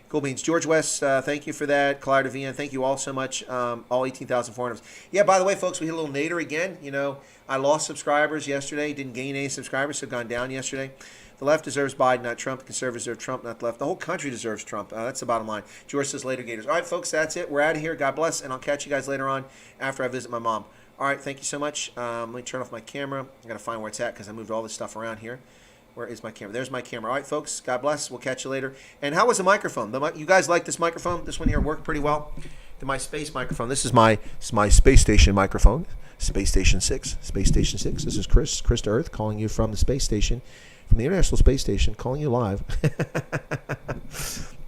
Cool beans. George West, thank you for that. Clyde Vian, thank you all so much. All 18,400. Yeah, by the way, folks, we hit a little nadir again. You know, I lost subscribers yesterday. Didn't gain any subscribers, so gone down yesterday. The left deserves Biden, not Trump. The conservatives deserve Trump, not the left. The whole country deserves Trump. That's the bottom line. George says later, Gators. All right, folks, that's it. We're out of here. God bless, and I'll catch you guys later on after I visit my mom. All right, thank you so much. Let me turn off my camera. I got to find where it's at because I moved all this stuff around here. Where is my camera? There's my camera. All right, folks, God bless. We'll catch you later. And how was the microphone? You guys like this microphone? This one here worked pretty well. My space microphone. This is my space station microphone. Space Station 6. Space Station 6. This is Chris to Earth, calling you from the space station. From the International Space Station, calling you live.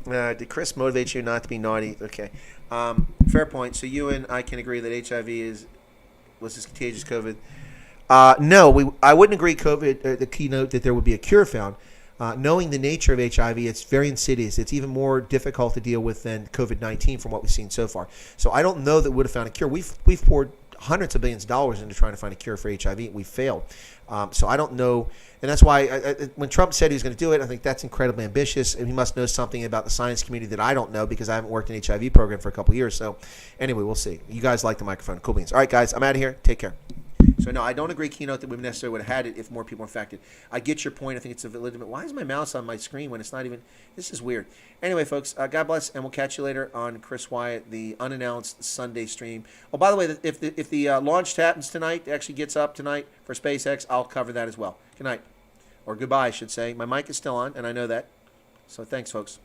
Did Chris motivate you not to be naughty? Okay. Fair point. So you and I can agree that HIV was this contagious COVID. No, I wouldn't agree COVID, the keynote that there would be a cure found. Knowing the nature of HIV, it's very insidious. It's even more difficult to deal with than COVID-19 from what we've seen so far. So I don't know that we would have found a cure. We've poured hundreds of billions of dollars into trying to find a cure for HIV. We failed. So I don't know. And that's why when Trump said he was going to do it, I think that's incredibly ambitious. And he must know something about the science community that I don't know because I haven't worked in an HIV program for a couple of years. So anyway, we'll see. You guys like the microphone. Cool beans. All right, guys, I'm out of here. Take care. So no, I don't agree, keynote, that we necessarily would have had it if more people were infected. I get your point. I think it's a legitimate. Why is my mouse on my screen when it's not even? This is weird. Anyway, folks, God bless, and we'll catch you later on Chris Wyatt, the unannounced Sunday stream. Oh, by the way, if the launch happens tonight, actually gets up tonight for SpaceX, I'll cover that as well. Good night, or goodbye, I should say. My mic is still on, and I know that. So thanks, folks.